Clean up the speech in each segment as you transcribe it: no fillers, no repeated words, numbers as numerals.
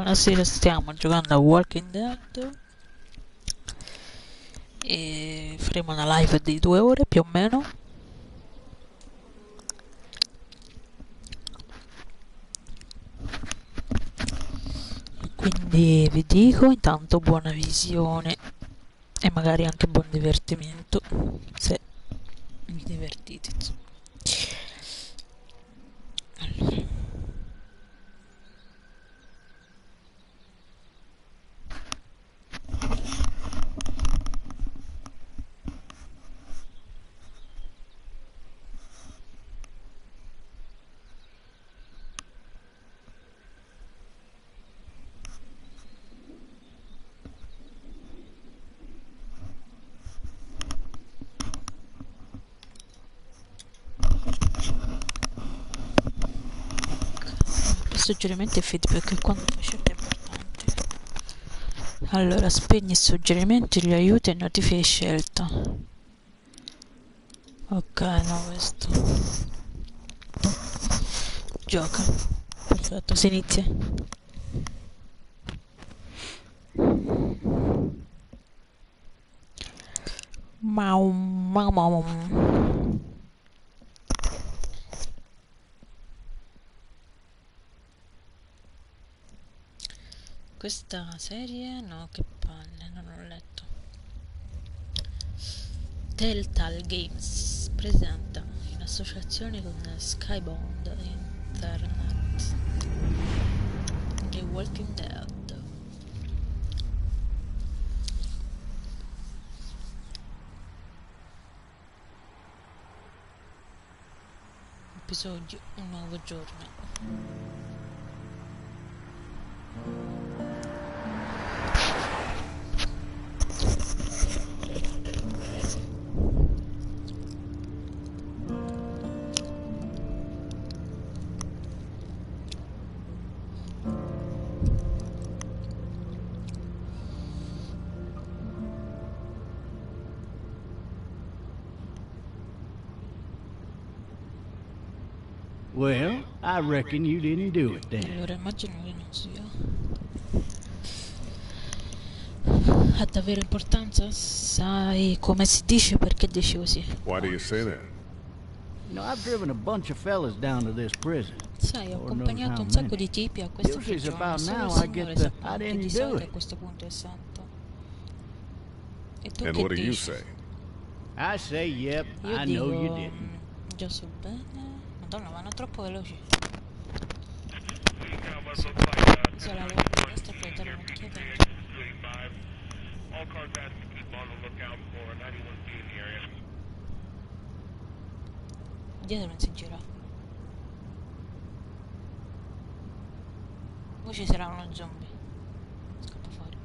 Buonasera, stiamo giocando a Walking Dead e faremo una live di 2 ore più o meno. Quindi vi dico intanto buona visione e magari anche buon divertimento se vi divertite, insomma. Allora. Suggerimenti e feedback quando la scelta è importante. Allora, spegni suggerimenti, gli aiuti e notifiche scelta. Ok, no, questo gioca. Perfetto, si inizia. Mau mau mau. Questa serie, no, che palle, non l'ho letto. Telltale Games presenta in associazione con Skybound Internet The Walking Dead. Episodio Un nuovo giorno. Well, I reckon you didn't do it then. Allora, immagino che non sia. Ha davvero importanza? Sai come si dice perché dici così? Why do you say that? You know, I've driven a bunch of fellas down to this prison. Sai, ho Lord knows accompagnato how un sacco many. di tipi a questa Usually it's prigione. about Solo il now I Signore get the sa I che didn't di do solito a it. questo punto è santo. E tu And che what do you dici? say? I say, yep, Io I dico, know you didn't. già so bene. Madonna, vanno troppo veloci. Isola la destra per dare un'occhiata. Dietro non si gira. Poi ci sarà uno zombie. Scappa fuori.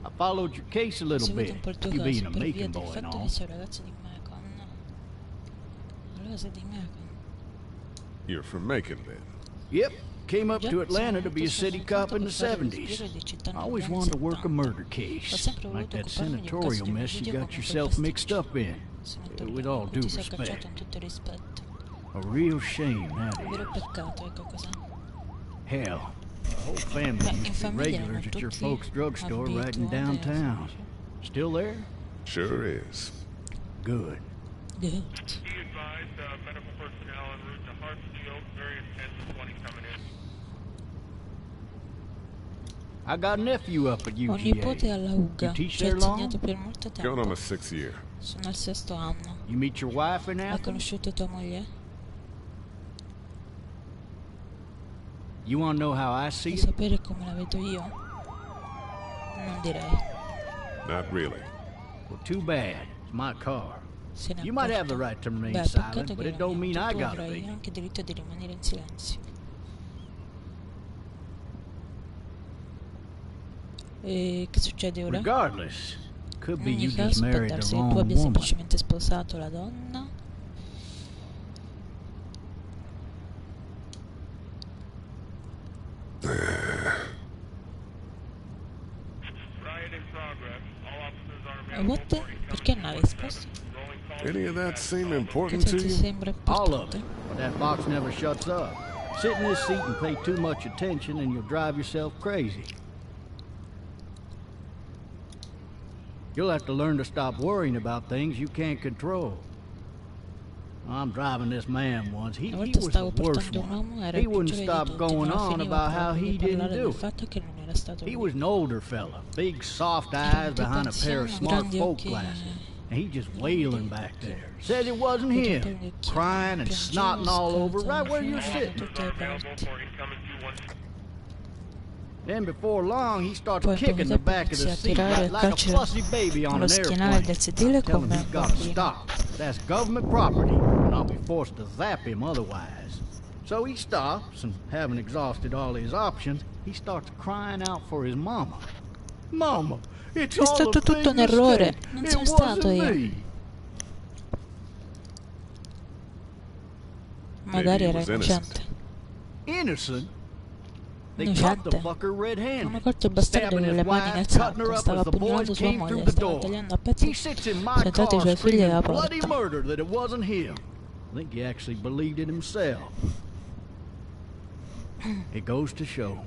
I followed your case a Ho little seguito bit. un po' il tuo You caso being a per via making del boy and fatto all. che sei un ragazzo di Macon. Allora sei di Macon. You're from Macon then. Yep, came up Già, to Atlanta to sono be a venuto city cop in the per fare lo 70s. sbirro di città I negli always anni wanted to work a 70. murder Ho case, sempre like voluto that occuparmi di un caso senatorial di mess you omicidio got come quel yourself mixed pasticcio. up in. Senatore With all in cui due ti sei cacciato respect. in tutto il rispetto. A real shame, that Un vero is. peccato, ecco cos'è. Hell, the whole family Beh, in used to be famiglia erano regulars at your tutti folks' drugstore right in abituati downtown. Still there? Sure is. Good. Good. I got a nephew up at Ho un nipote UGA. alla UGA, You teach ci ha there long? insegnato per molto Going on tempo. my 6th year. Sono al 6º anno. You meet your wife in Hai Athens? conosciuto tua moglie? You want to know how I see Vuoi it? sapere come la vedo io? Non direi. Not really. Well, too bad. It's my car. Se ne You might have the accorto. right to remain Beh, silent, peccato but che it non don't mi mean I tu gotta avrai be. anche diritto di rimanere in silenzio. E che succede ora? Regardless, could be In you ogni just caso, può married the darsi che tu wrong abbia woman. semplicemente sposato la donna. What? Perché non hai risposto? Any of that seem Che important ciò to ti you? sembra All of importante? it. But that box never shuts up. Sit in this seat and pay too much attention and you'll drive yourself crazy. You'll have to learn to stop worrying about things you can't control. I'm driving this man once. He Una volta was stavo the worst portando un one. uomo, era He il wouldn't peggiore di stop tutti, going non on finiva about how proprio he di didn't parlare do del it. fatto che non era stato He lui. was an older fella, big soft Era eyes un tipo behind a pair of anziano, smart grandi folk occhi, glasses. And he just grandi wailing back there. Says it wasn't vedo un him. paio di occhi Crying and snotting all over piangevo, right where you're scattano, sitting. tutte le parti. Then before long he starts Poi poco kicking the dopo back of the inizia a seat tirare like a calci fussy baby on allo an schienale airplane. del sedile Tell him come he's un gotta bambino. stop. That's government property, and I'll be forced to zap him otherwise. So he stops, and having exhausted all his options, he starts crying out for his mama. Mama, it's È all stato a tutto big un errore, mistake. non It sono stato wasn't io. me. Magari he era was innocente. Innocent? They caught the Innocente. fucker red-handed, Hanno colto il bastardo stabbing con his le mani wife, nel cutting her sacco, up stava as the boys pugnalando sua came moglie, through the stava door. tagliando a pezzi He sits in my sentato i car suoi figli alla screaming bloody porta. murder that it wasn't him. I think he actually believed it himself. It goes to show.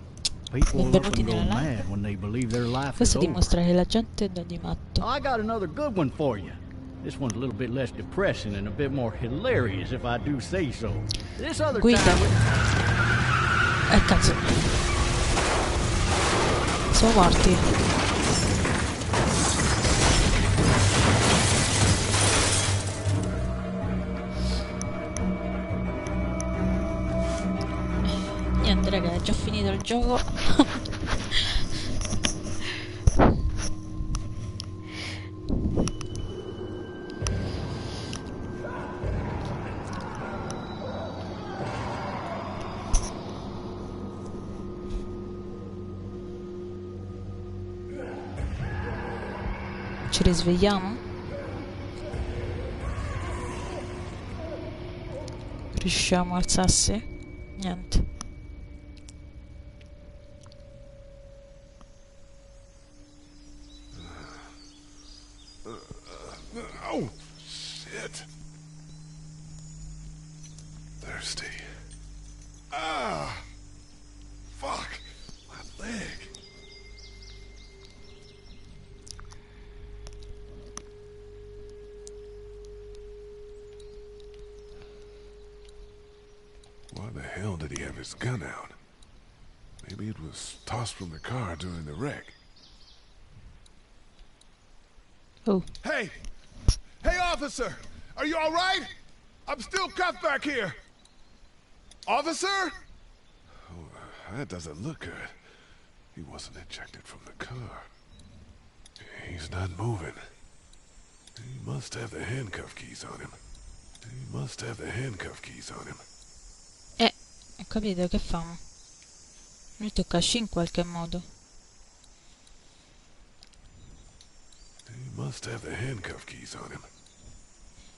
People will up Benvenuti and go nella live. mad when they believe their life is Questo over. dimostra che la gente è da di matto. I got another good one for you. This one's a little bit less depressing and a bit more hilarious, if I do say so. This other Guida. time... Cazzo. Siamo morti. Niente raga, è già finito il gioco. Ci risvegliamo? Riusciamo a alzarsi? Niente. Oh, shit. Thirsty. Ah! Fuck! My leg. Why the hell did he have his gun out? Maybe it was tossed from the car during the wreck. Oh, Hey! Hey, officer! Are you all right? I'm still cuffed back here. Officer? Oh, that doesn't look good. He wasn't ejected from the car. He's not moving. He must have the handcuff keys on him. He must have the handcuff keys on him. ho capito, che famo? Noi tocca sci in qualche modo. He must have the handcuff keys on him.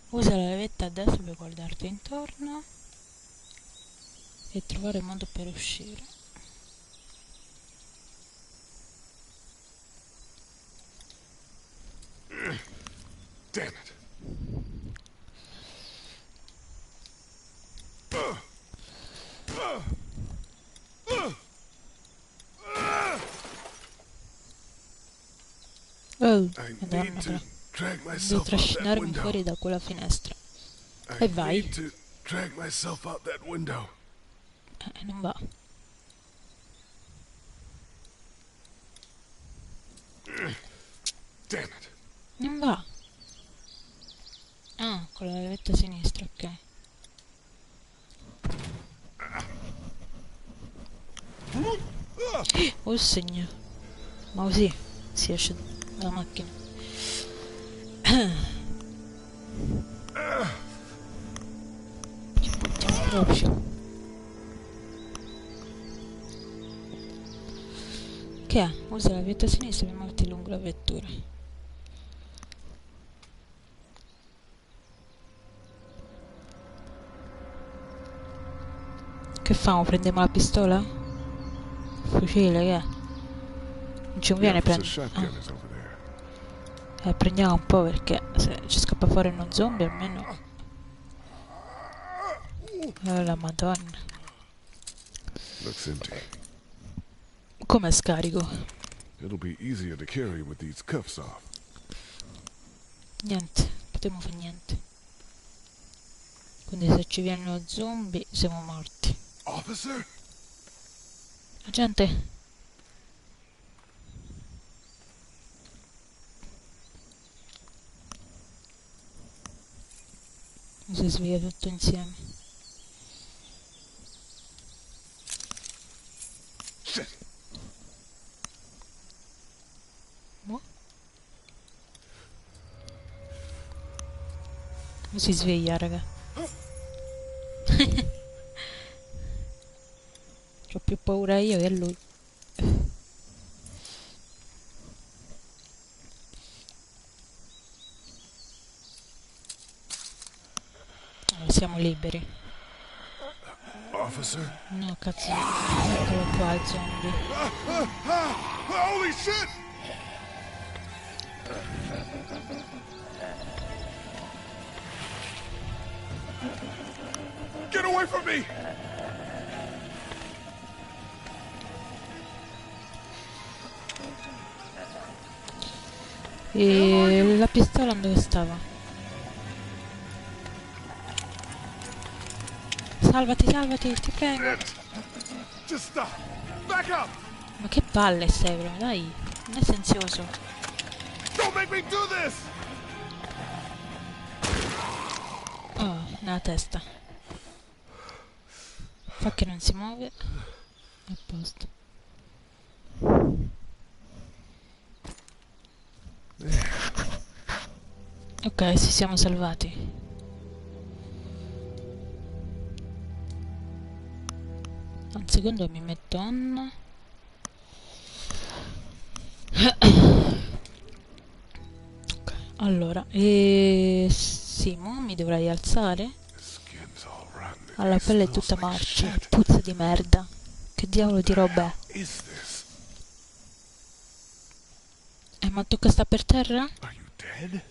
Usa la levetta a destra per guardarti intorno e trovare un modo per uscire. Damn it. Oh, I madonna, need to drag devo myself out that trascinarmi window. fuori da quella finestra. I E vai. need to drag myself out that window. Non va. Damn it. Non va. Ah, con la levetta sinistra, ok. Oh signore. Ma così si esce dalla macchina. Ci buttiamo proprio. Che è? Usa la levetta sinistra per muoverti lungo la vettura. Che famo? Prendiamo la pistola? Fucile, che è? Non ci The conviene officer's prendere. shotgun is over there. Prendiamo un po' perché se ci scappa fuori uno zombie almeno. La madonna. Looks empty. Come scarico? It'll be easier to carry with these cuffs off. Niente, potremmo fare niente. Quindi se ci viene uno zombie siamo morti. Officer? Agente? Si sveglia tutto insieme. Shit. Boh. Si sveglia, raga. C'ho più paura io che lui. Siamo liberi. Officer? No, cazzo. Eccolo qua il zombie. Holy shit! Get away from me! E la pistola dove stava? Salvati, salvati, ti prego. Just stop! Back up! Ma che palle sei, però, dai. Non è senzioso. Don't make me do this! Oh, nella testa. Fa che non si muove. A posto. Ok, ci siamo salvati. Un secondo mi metto on. Ok, allora, sì, mo mi dovrai alzare. Skin's all rotten. Ha la pelle tutta marcia, puzza di merda. Che diavolo di roba è? Is this? Ma tocca sta per terra? Are you dead?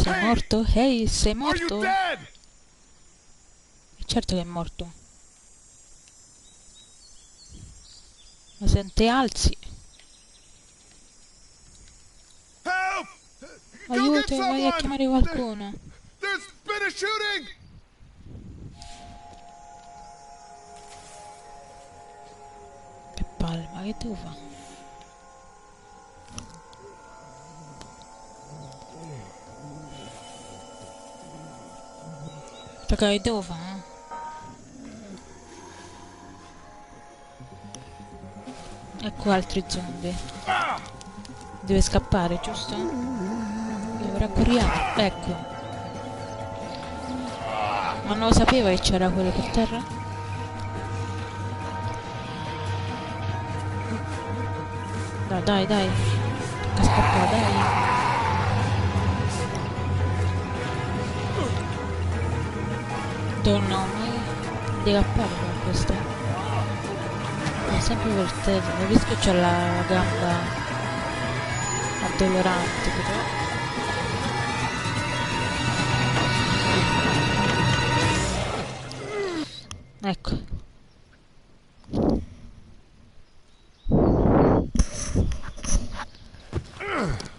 Sei morto? Ehi, sei Are you morto? dead? Certo che è morto. Ma se non te alzi. Help! Go get Aiuto, vai a someone! chiamare qualcuno. There's been a shooting! Che palle, ma che devo fare? Raga, che devo fare? Ecco altri zombie. Deve scappare, giusto? E ora corriamo. Ecco. Ma non lo sapeva che c'era quello per terra? Dai, dai, dai. Tocca scappare, dai. Donna, ma deve scappare con questo. È sempre per te, capisco che c'ha la gamba addolorante, però. Ecco.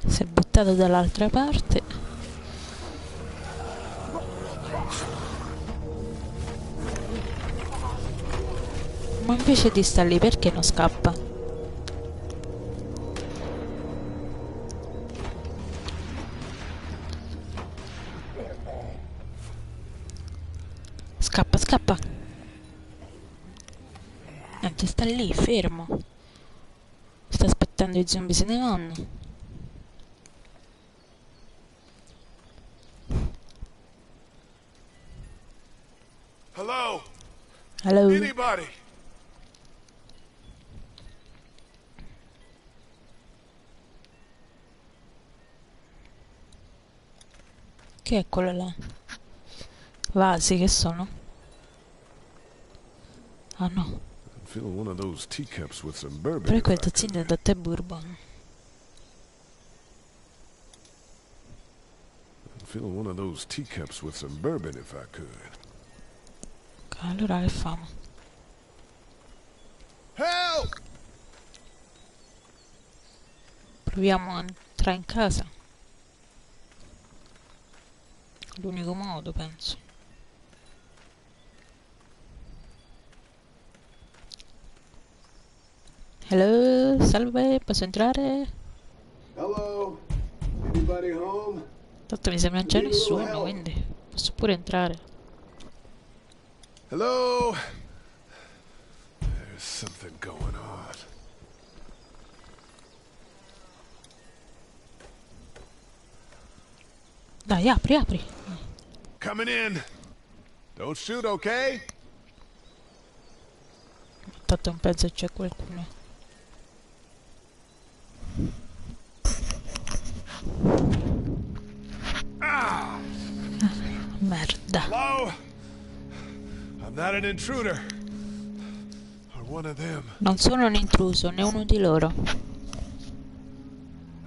Si è buttato dall'altra parte. Ma invece di sta lì, perché non scappa? Scappa, scappa. Niente, sta lì, fermo. Sta aspettando i zombie se ne vanno. Hello? Hello? Anybody? Che è quello là? Vasi, che sono? Ah no. I'm feeling one of those teacups with some bourbon. Però in quel it. tazzino da tè bourbon. fill one of those teacups with some bourbon if I could. Allora che famo? Help! Proviamo a entrare in casa. L'unico modo, penso. Hello, salve, posso entrare? Hello? Anybody home? Tanto mi sembra non c'è nessuno, quindi posso pure entrare. Hello? There's something going on. Dai, apri, apri. Coming in. Don't shoot, okay? Tanto non penso che c'è qualcuno. Merda. Hello? I'm not an intruder. Or one of them. Non sono un intruso, né uno di loro.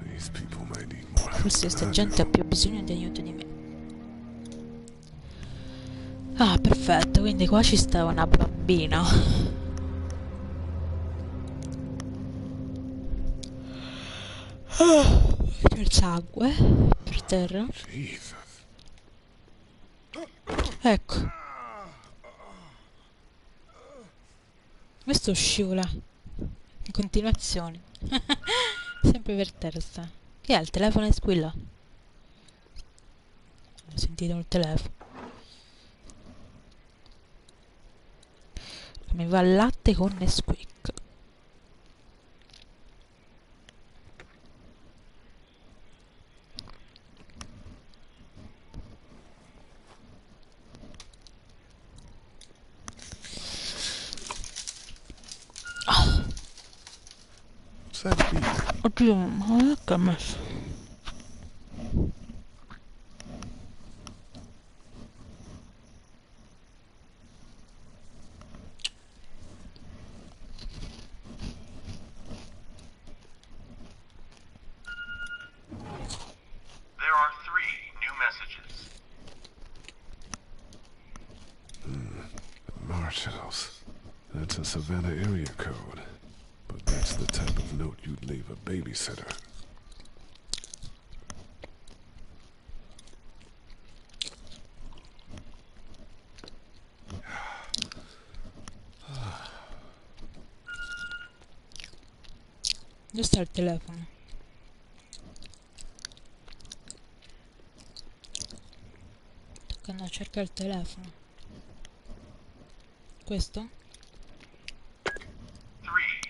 These people may need more help Forse than sta I gente ha do. più bisogno di aiuto di me. Ah, perfetto, quindi qua ci stava una bambina. C'è il sangue per terra. Jesus. Ecco. Questo scivola in continuazione. Sempre per terra sta. Che ha il telefono e squilla? Ho sentito il telefono. Mi va il latte con Nesquik. What's that beat? Oddio, ma che ha messo? There are 3 new messages. Marsh House. That's a Savannah area code. But that's the type of note you'd leave a babysitter. Dove sta il telefono? Tocca andare a cercare il telefono. Questo? 3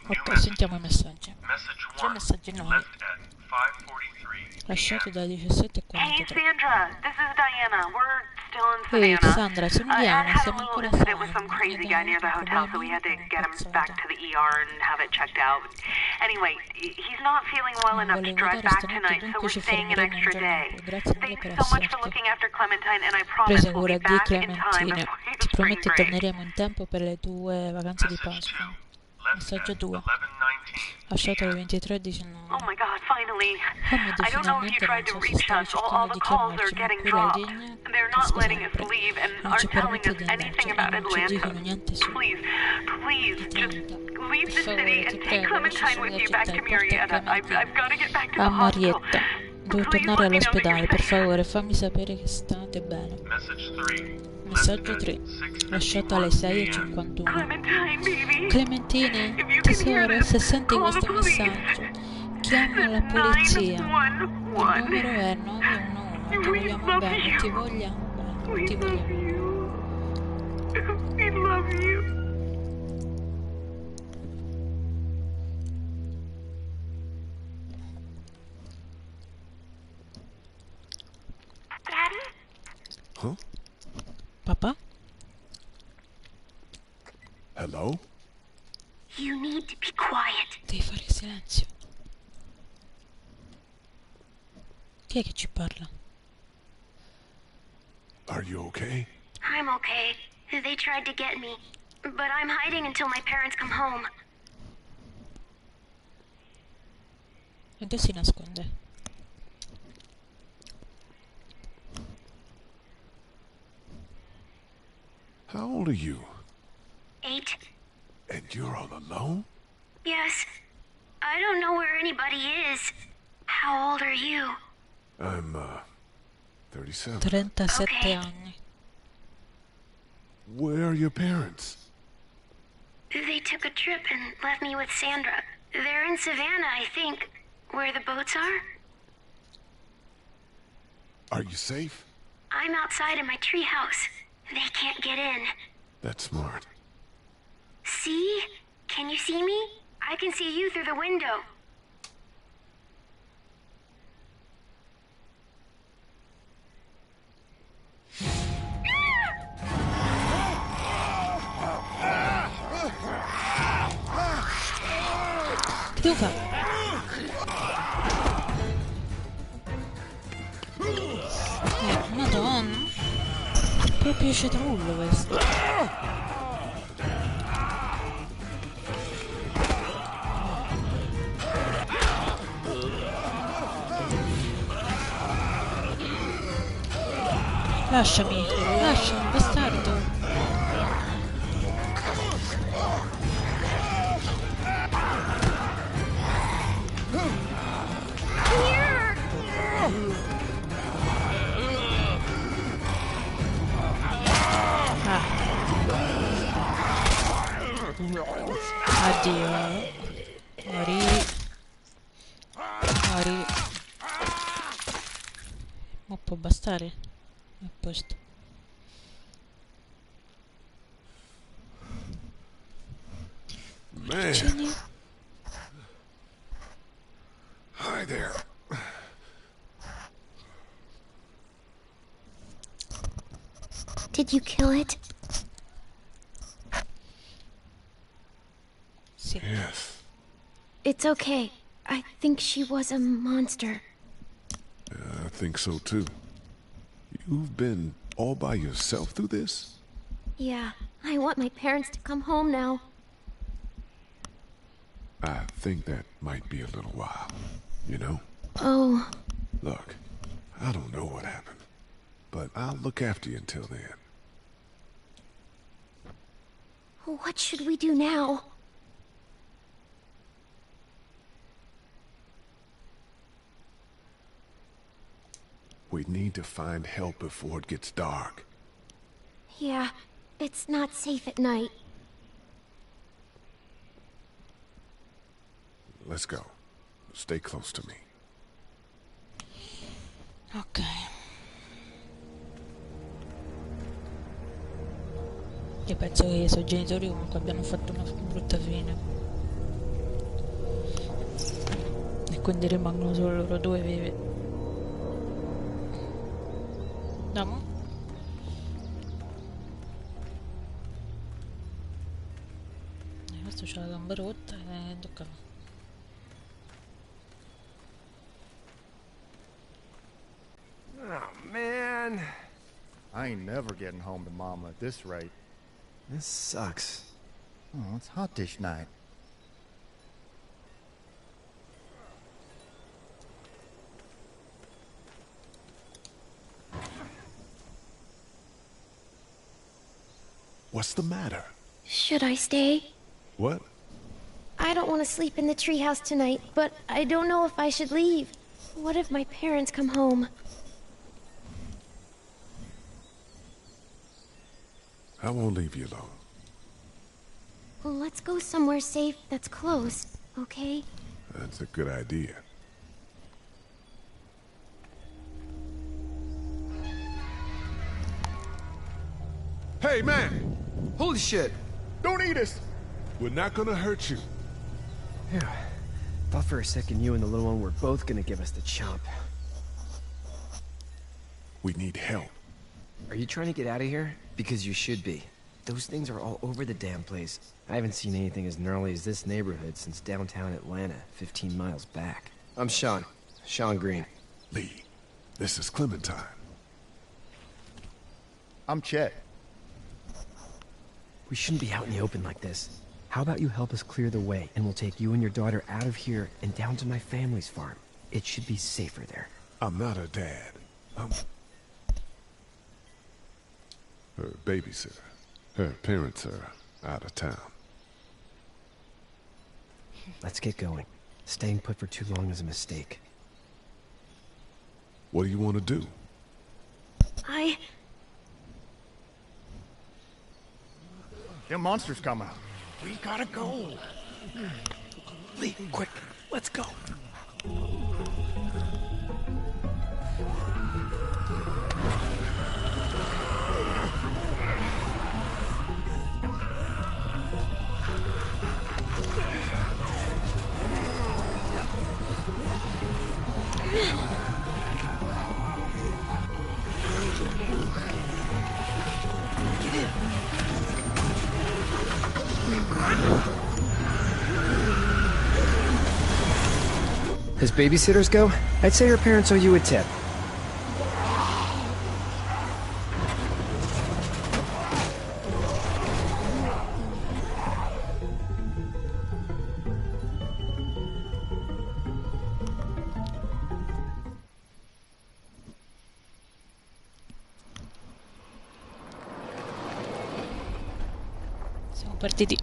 new Ok, sentiamo i messaggi. Message 1. 3 messaggi nuovi. Left at 5:43 Lasciato da Hey 17:43. Sandra, this is Diana. We're still in Ehi Savannah. Sandra, sono Ed Diana, had a siamo little ancora a incident with some Savannah. crazy guy near the hotel, so we had to get him back to the ER and have it checked out. Anyway, he's not feeling well enough to drive back tonight, so we're staying an extra day. Thanks so much for looking after Clementine, and I promise Presa we'll cura be di back in time Clementine. before Ti spring prometto break. torneremo in tempo per le tue vacanze di Message 2. Pasqua. Left Messaggio at 2. 11:19 Lasciato alle p.m. 23:19. Oh my god, finally. Oh mio Dio, I don't know if you finalmente tried non to so se reach stavi us. All cercando the di calls are chiamarci, ma getting qui la dropped. linea They're not casca letting us sempre. leave and Non ci aren't telling permette us di anything andarci e about non ci Atlanta. dicono niente su. Please, please, just leave Per the favore, city ti and take prego, Clementine lascia with solo you la back città to e porta Marietta. I've got to get back to a the hospital. Marietta. Devo Please tornare let me know that all'ospedale, you're per safe. favore, fammi sapere che state bene. Message 3. Messaggio 3. Lasciato alle 6:51. Clementine, baby. Clementine, If you can hear tesoro, this, se senti call the questo police. messaggio, chiama la It's polizia. Il 911. numero è 911. Ti We vogliamo love bene, you. ti vogliamo bene, We ti love vogliamo. you. We love you. Daddy? Huh? Papà? Hello? You need to be quiet. Devi fare silenzio. Chi è che ci parla? Are you okay? I'm okay. They tried to get me, but I'm hiding until my parents come home. E dove si nasconde? How old are you? 8. And you're all alone? Yes. I don't know where anybody is. How old are you? I'm, 37. 37 Okay. anni. Where are your parents? They took a trip and left me with Sandra. They're in Savannah, I think, where the boats are. Are you safe? I'm outside in my treehouse. They can't get in. That's smart. See? Can you see me? I can see you through the window. Che devo fare? Madonna. Proprio cetrullo questo. Lasciami, bastardo. Addio. Morì. Ma può bastare? A posto. Man. Hi there. Did you kill it? Sì. Yes. It's okay. I think she was a monster. I think so too. You've been all by yourself through this? Yeah, I want my parents to come home now. I think that might be a little while, you know? Oh. Look, I don't know what happened, but I'll look after you until then. What should we do now? We need to find help before it gets dark. Yeah, it's not safe at night. Let's go. Stay close to me. Ok. Io penso che i suoi genitori comunque abbiano fatto una brutta fine. E quindi rimangono solo loro due vivi. Andiamo? Questo c'ha la gamba rotta e tocca. Oh, man. I ain't never getting home to Mama at this rate. This sucks. Oh, it's hot this night. What's the matter? Should I stay? What? I don't want to sleep in the treehouse tonight, but I don't know if I should leave. What if my parents come home? I won't leave you alone. Well, let's go somewhere safe that's close, okay? That's a good idea. Hey, man! Holy shit! Don't eat us! We're not gonna hurt you. Phew. Thought for a second you and the little one were both gonna give us the chomp. We need help. Are you trying to get out of here? Because you should be. Those things are all over the damn place. I haven't seen anything as gnarly as this neighborhood since downtown Atlanta, 15 miles back. I'm Sean. Sean Green. Lee, this is Clementine. I'm Chet. We shouldn't be out in the open like this. How about you help us clear the way, and we'll take you and your daughter out of here and down to my family's farm. It should be safer there. I'm not her dad. I'm her babysitter. Her parents are out of town. Let's get going. Staying put for too long is a mistake. What do you want to do? Them monsters come out. We gotta go. Lee, quick, let's go. As babysitters go, I'd say her parents owe you a tip. Siamo partiti.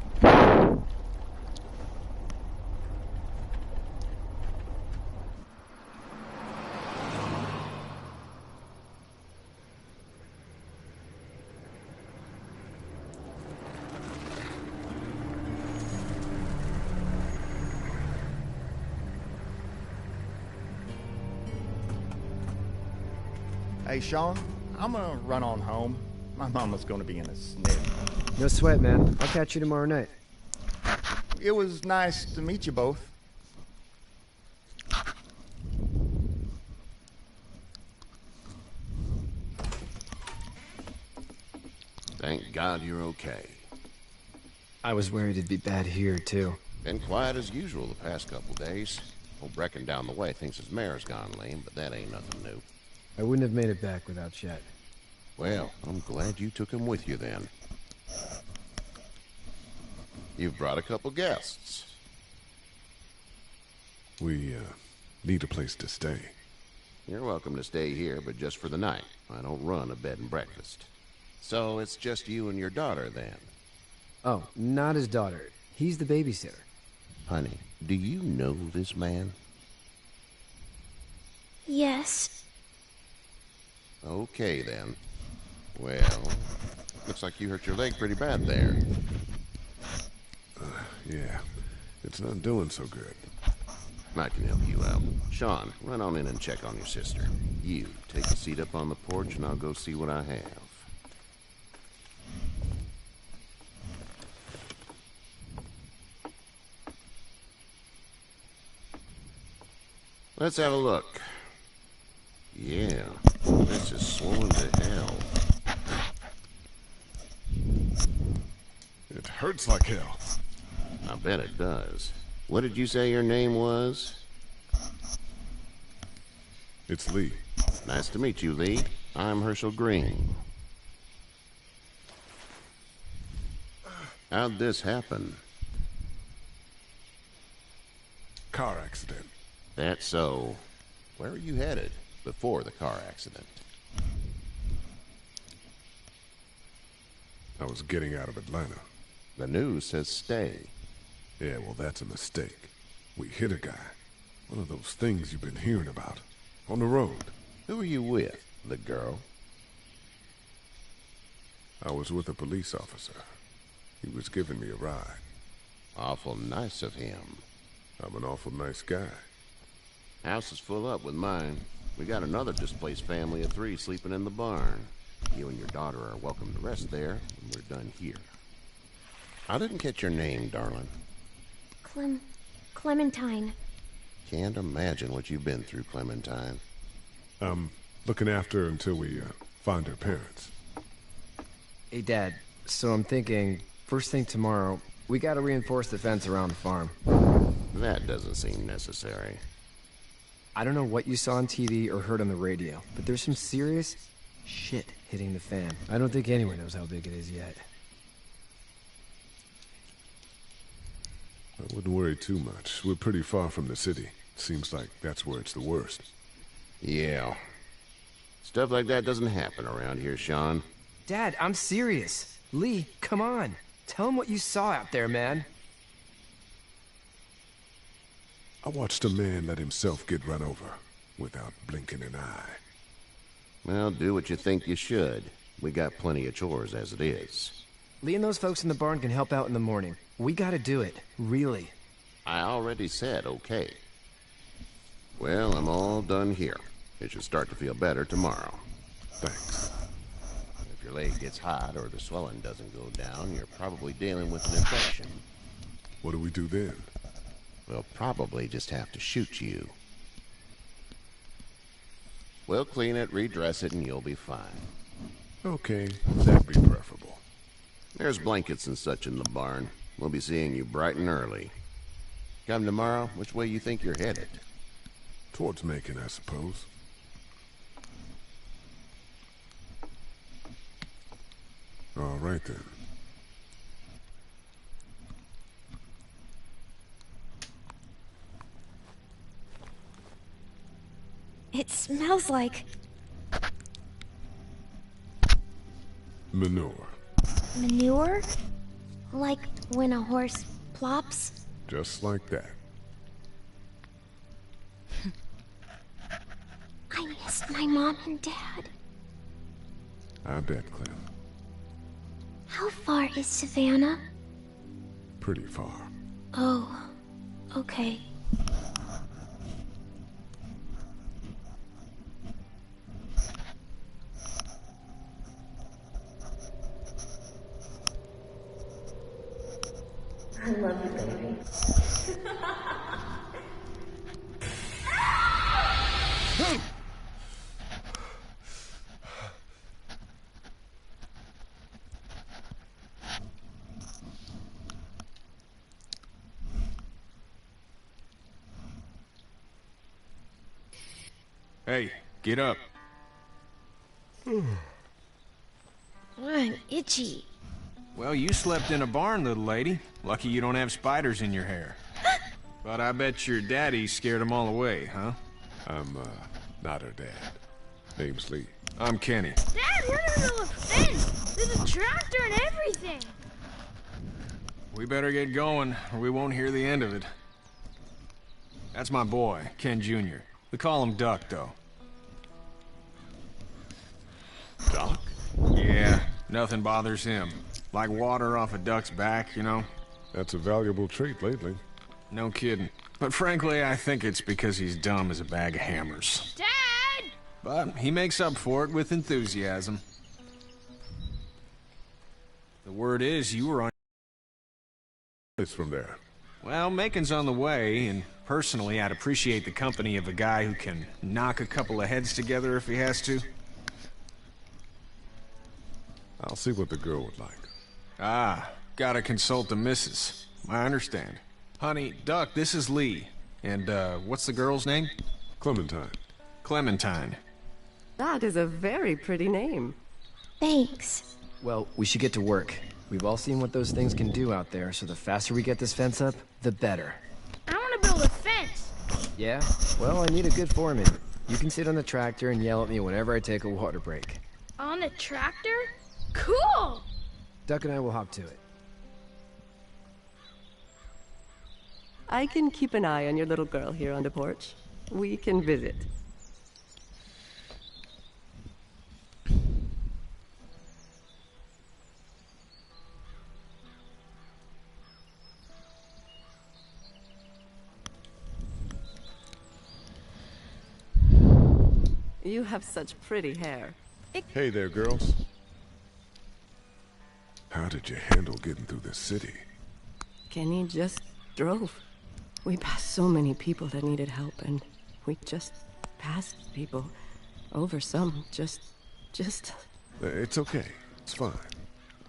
Hey, Sean, I'm gonna run on home. My mama's gonna be in a snip. No sweat, man. I'll catch you tomorrow night. It was nice to meet you both. Thank God you're okay. I was worried it'd be bad here, too. Been quiet as usual the past couple days. Old Brecken down the way thinks his mare's gone lame, but that ain't nothing new. I wouldn't have made it back without Chet. Well, I'm glad you took him with you then. You've brought a couple guests. We, need a place to stay. You're welcome to stay here, but just for the night. I don't run a bed and breakfast. So it's just you and your daughter then? Oh, not his daughter. He's the babysitter. Honey, do you know this man? Yes. Okay, then. Well, looks like you hurt your leg pretty bad there. Yeah, it's not doing so good. I can help you out. Sean, run on in and check on your sister. You, take a seat up on the porch and I'll go see what I have. Let's have a look. Yeah, this is swollen to hell. It hurts like hell. I bet it does. What did you say your name was? It's Lee. Nice to meet you, Lee. I'm Herschel Green. How'd this happen? Car accident. That's so. Where are you headed before the car accident? I was getting out of Atlanta. The news says stay. Yeah, well, that's a mistake. We hit a guy. One of those things you've been hearing about. On the road. Who are you with? The girl? I was with a police officer. He was giving me a ride. Awful nice of him. I'm an awful nice guy. House is full up with mine. We got another displaced family of 3 sleeping in the barn. You and your daughter are welcome to rest there when we're done here. I didn't catch your name, darling. Clementine. Can't imagine what you've been through, Clementine. I'm looking after her until we find her parents. Hey, Dad, so I'm thinking, first thing tomorrow, we gotta reinforce the fence around the farm. That doesn't seem necessary. I don't know what you saw on TV or heard on the radio, but there's some serious shit hitting the fan. I don't think anyone knows how big it is yet. I wouldn't worry too much. We're pretty far from the city. Seems like that's where it's the worst. Yeah. Stuff like that doesn't happen around here, Sean. Dad, I'm serious. Lee, come on. Tell him what you saw out there, man. I watched a man let himself get run over without blinking an eye. Well, do what you think you should. We got plenty of chores as it is. Lee and those folks in the barn can help out in the morning. We gotta do it. Really. I already said okay. Well, I'm all done here. It should start to feel better tomorrow. Thanks. If your leg gets hot or the swelling doesn't go down, you're probably dealing with an infection. What do we do then? We'll probably just have to shoot you. We'll clean it, redress it, and you'll be fine. Okay, that'd be preferable. There's blankets and such in the barn. We'll be seeing you bright and early. Come tomorrow, which way you think you're headed? Towards Macon, I suppose. All right, then. It smells like... Manure. manure? Like when a horse plops? Just like that. I miss my mom and dad. I bet, Clem. How far is Savannah? Pretty far. Oh, okay. I love you, baby. Hey, get up. I'm itchy. Well, you slept in a barn, little lady. Lucky you don't have spiders in your hair. But I bet your daddy scared them all away, huh? I'm, not her dad. Name's Lee. I'm Kenny. Dad, we're in the middle of a fence. There's a tractor and everything. We better get going, or we won't hear the end of it. That's my boy, Ken Jr. We call him Duck, though. Duck? Yeah, nothing bothers him. Like water off a duck's back, you know? That's a valuable trait lately. No kidding. But frankly, I think it's because he's dumb as a bag of hammers. Dad! But he makes up for it with enthusiasm. The word is you were on... It's from there. Well, Macon's on the way, and personally, I'd appreciate the company of a guy who can knock a couple of heads together if he has to. I'll see what the girl would like. Ah, gotta consult the missus. I understand. Honey, Duck, this is Lee. And, what's the girl's name? Clementine. Clementine. That is a very pretty name. Thanks. Well, we should get to work. We've all seen what those things can do out there, so the faster we get this fence up, the better. I want to build a fence. Yeah? Well, I need a good foreman. You can sit on the tractor and yell at me whenever I take a water break. On the tractor? Cool! Duck and I will hop to it. I can keep an eye on your little girl here on the porch. We can visit. You have such pretty hair. Hey there, girls. How did you handle getting through this city? Kenny just drove. We passed so many people that needed help, and we just passed people. Over some, just... It's okay. It's fine.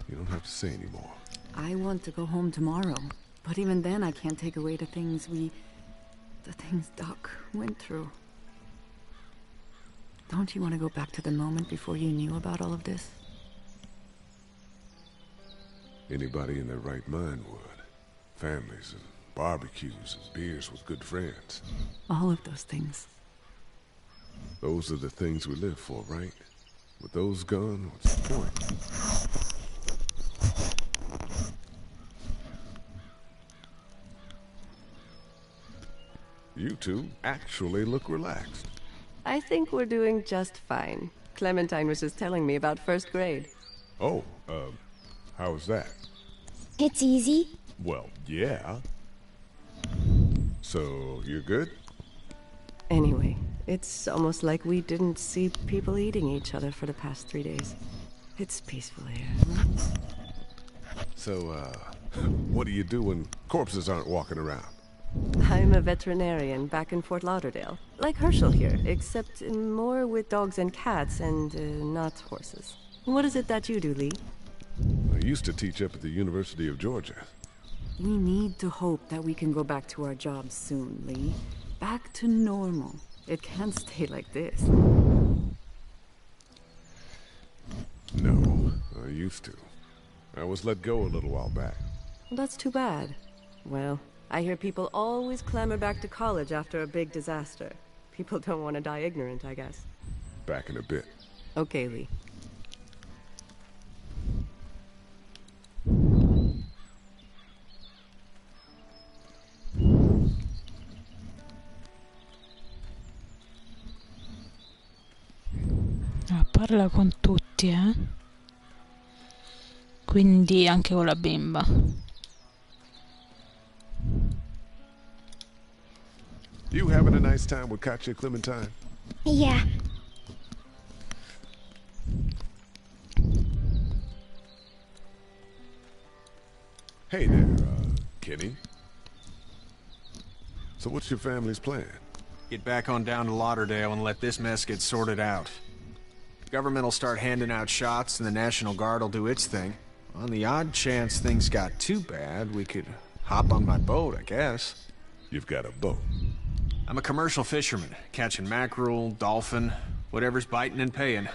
You don't have to say anymore. I want to go home tomorrow, but even then I can't take away the things Doc went through. Don't you want to go back to the moment before you knew about all of this? Anybody in their right mind would. Families and barbecues and beers with good friends. All of those things. Those are the things we live for, right? With those gone, what's the point? You two actually look relaxed. I think we're doing just fine. Clementine was just telling me about first grade. Oh, how's that? It's easy. Well, yeah. So, you're good? Anyway, it's almost like we didn't see people eating each other for the past 3 days. It's peaceful here. Nice. So, what do you do when corpses aren't walking around? I'm a veterinarian back in Fort Lauderdale. Like Herschel here, except more with dogs and cats and not horses. What is it that you do, Lee? I used to teach up at the University of Georgia. We need to hope that we can go back to our jobs soon, Lee. Back to normal. It can't stay like this. No, I used to. I was let go a little while back. Well, that's too bad. Well, I hear people always clamor back to college after a big disaster. People don't want to die ignorant, I guess. Back in a bit. Okay, Lee. Parla con tutti, eh? Quindi anche con la bimba. You having a nice time with Katya, Clementine? Yeah. Hey there, Kenny. So what's your family's plan? Get back on down to Lauderdale and let this mess get sorted out. Government will start handing out shots and the National Guard will do its thing. On the odd chance things got too bad, we could hop on my boat, I guess. You've got a boat? I'm a commercial fisherman, catching mackerel, dolphin, whatever's biting and paying.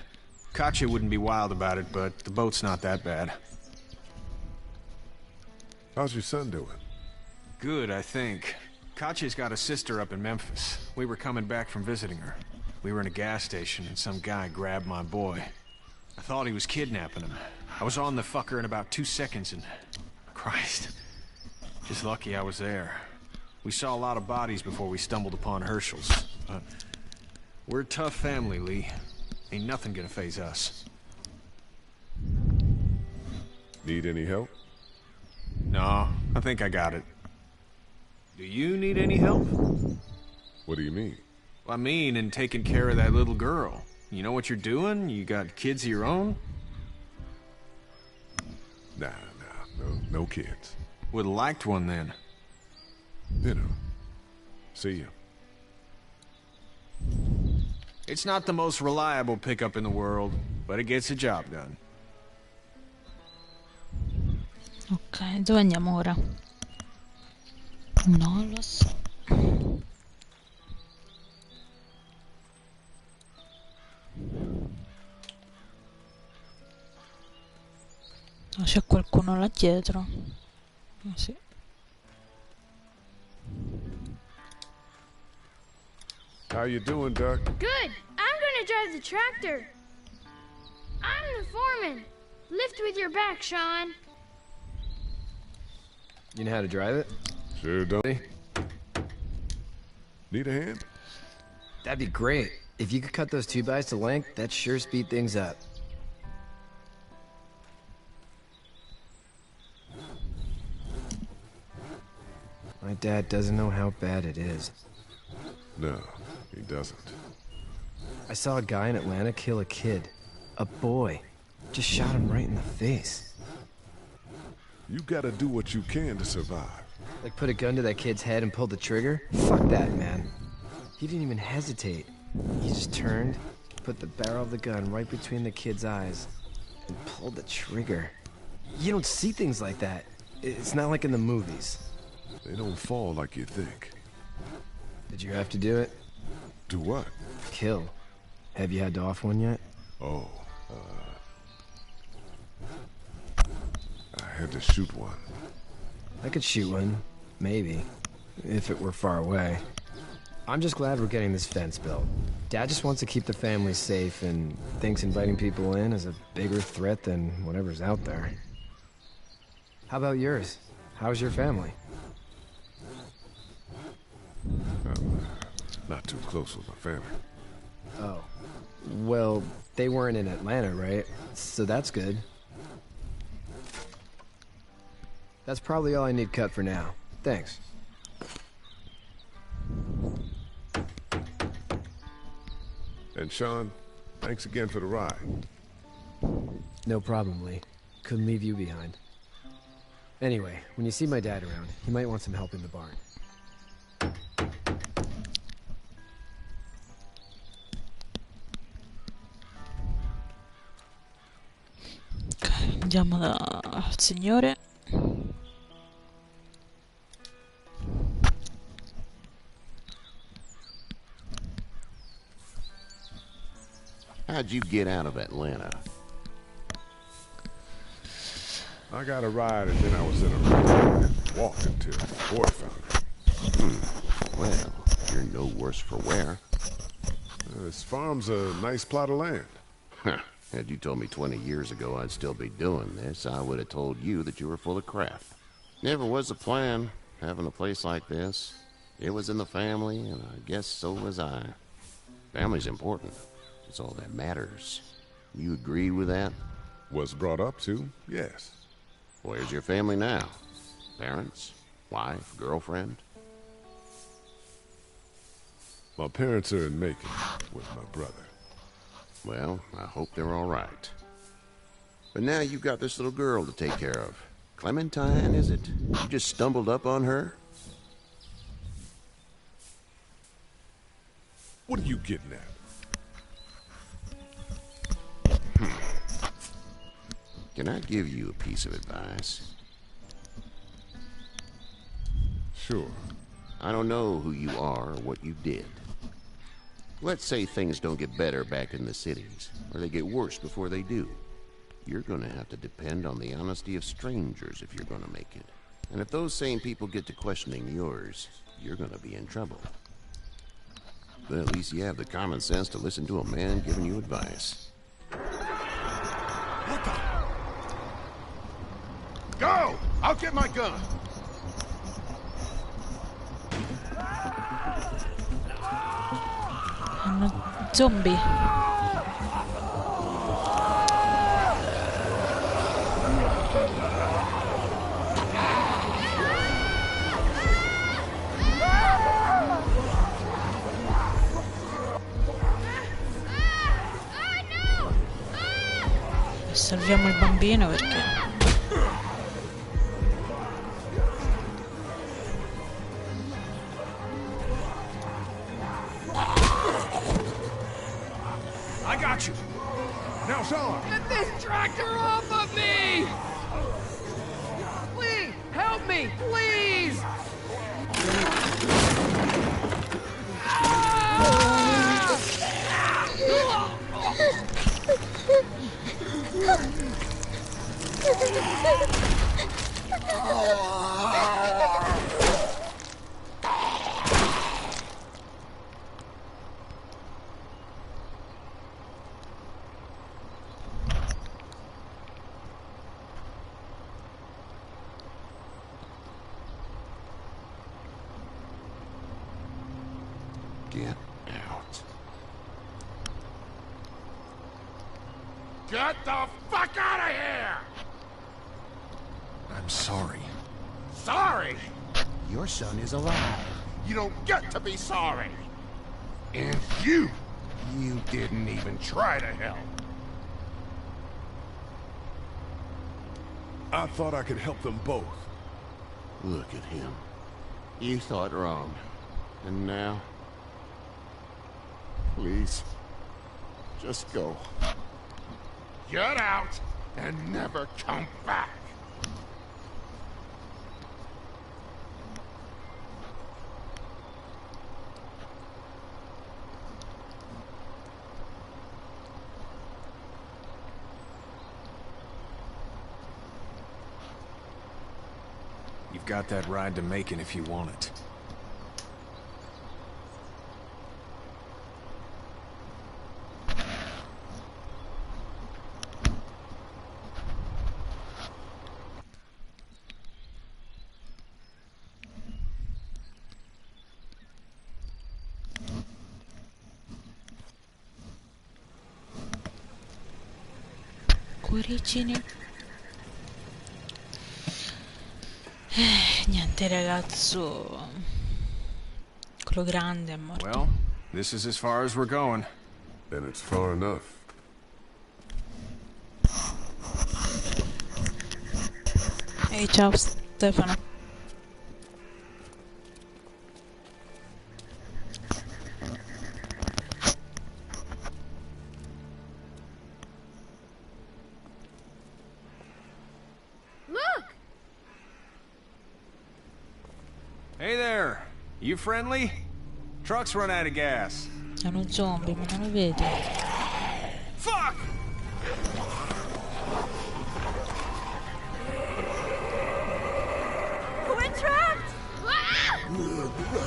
Katya wouldn't be wild about it, but the boat's not that bad. How's your son doing? Good, I think. Katya's got a sister up in Memphis. We were coming back from visiting her. We were in a gas station and some guy grabbed my boy. I thought he was kidnapping him. I was on the fucker in about 2 seconds and... Christ. Just lucky I was there. We saw a lot of bodies before we stumbled upon Herschel's. But we're a tough family, Lee. Ain't nothing gonna faze us. Need any help? No, I think I got it. Do you need any help? What do you mean? I mean, in taking care of that little girl. You know what you're doing? You got kids of your own? Nah, no kids. Would've liked one then. You know. See ya. It's not the most reliable pickup in the world, but it gets the job done. Ok, dove andiamo ora? Non lo so. Oh, c'è qualcuno là dietro. Oh, sì. How you doing, Doc? Good. I'm gonna drive the tractor. I'm the foreman. Lift with your back, Sean. You know how to drive it? Sure don't. Need a hand? That'd be great. If you could cut those 2x to length, that'd sure speed things up. My dad doesn't know how bad it is. No, he doesn't. I saw a guy in Atlanta kill a kid. A boy. Just shot him right in the face. You gotta do what you can to survive. Like put a gun to that kid's head and pull the trigger? Fuck that, man. He didn't even hesitate. He just turned, put the barrel of the gun right between the kid's eyes, and pulled the trigger. You don't see things like that. It's not like in the movies. They don't fall like you think. Did you have to do it? Do what? Kill. Have you had to off one yet? Oh, I had to shoot one. I could shoot one. Maybe. If it were far away. I'm just glad we're getting this fence built. Dad just wants to keep the family safe and thinks inviting people in is a bigger threat than whatever's out there. How about yours? How's your family? I'm not too close with my family. Oh. Well, they weren't in Atlanta, right? So that's good. That's probably all I need cut for now. Thanks. And Sean, thanks again for the ride. No problem, Lee. Couldn't leave you behind. Anyway, when you see my dad around, he might want some help in the barn. Ok, andiamo dal signore. How'd you get out of Atlanta? I got a ride and then I was in a ride. Walked until the boy found me. Well, you're no worse for wear. This farm's a nice plot of land. Huh. Had you told me 20 years ago I'd still be doing this, I would have told you that you were full of crap. Never was a plan, having a place like this. It was in the family, and I guess so was I. Family's important. It's all that matters. You agree with that? Was brought up to, yes. Where's your family now? Parents? Wife? Girlfriend? My parents are in Macon with my brother. Well, I hope they're all right. But now you've got this little girl to take care of. Clementine, is it? You just stumbled up on her? What are you getting at? Can I give you a piece of advice? Sure. I don't know who you are or what you did. Let's say things don't get better back in the cities, or they get worse before they do. You're gonna have to depend on the honesty of strangers if you're gonna make it. And if those same people get to questioning yours, you're gonna be in trouble. But at least you have the common sense to listen to a man giving you advice. What the? Go! I'll get my gun! Zombie. Salviamo il bambino perché I got you. Now, Sean. Get this tractor off of me! Please, help me, please! Get out. Get the fuck out of here! I'm sorry. Sorry? Your son is alive. You don't get to be sorry. And you didn't even try to help. I thought I could help them both. Look at him. You thought wrong. And now? Please. Just go. Get out and never come back. You've got that ride to Macon if you want it. cuoricini. Niente ragazzo, quello grande è morto. Well, this is as far as we're going. Then it's far enough. Ehi, ciao Stefano. Look! Hey there, you friendly? Truck's run out of gas. È uno zombie, ma non lo vedi? Fuck! We're trapped! Ah!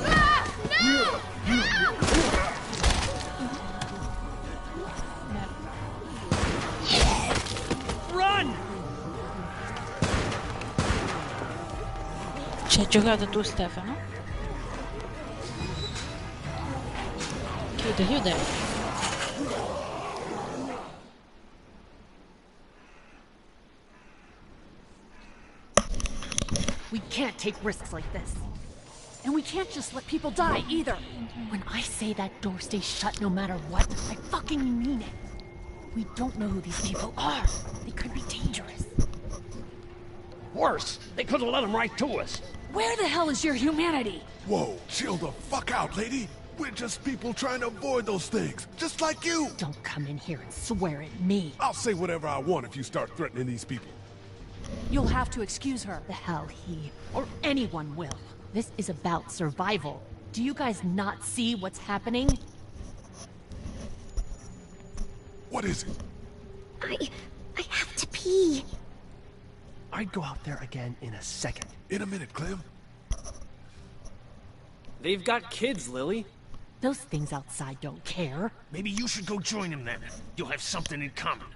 Ah! No! No! Run! Ci hai giocato tu, Stefano? Chiude, chiude. We can't take risks like this. And we can't just let people die, either. When I say that door stays shut no matter what, I fucking mean it. We don't know who these people are. They could be dangerous. Worse, they could have let them right to us. Where the hell is your humanity? Whoa, chill the fuck out, lady. We're just people trying to avoid those things, just like you. Don't come in here and swear at me. I'll say whatever I want if you start threatening these people. You'll have to excuse her. The hell he or anyone will. This is about survival. Do you guys not see what's happening? What is it? I have to pee. I'd go out there again in a second. In a minute, Clem. They've got kids, Lily. Those things outside don't care. Maybe you should go join them then. You'll have something in common.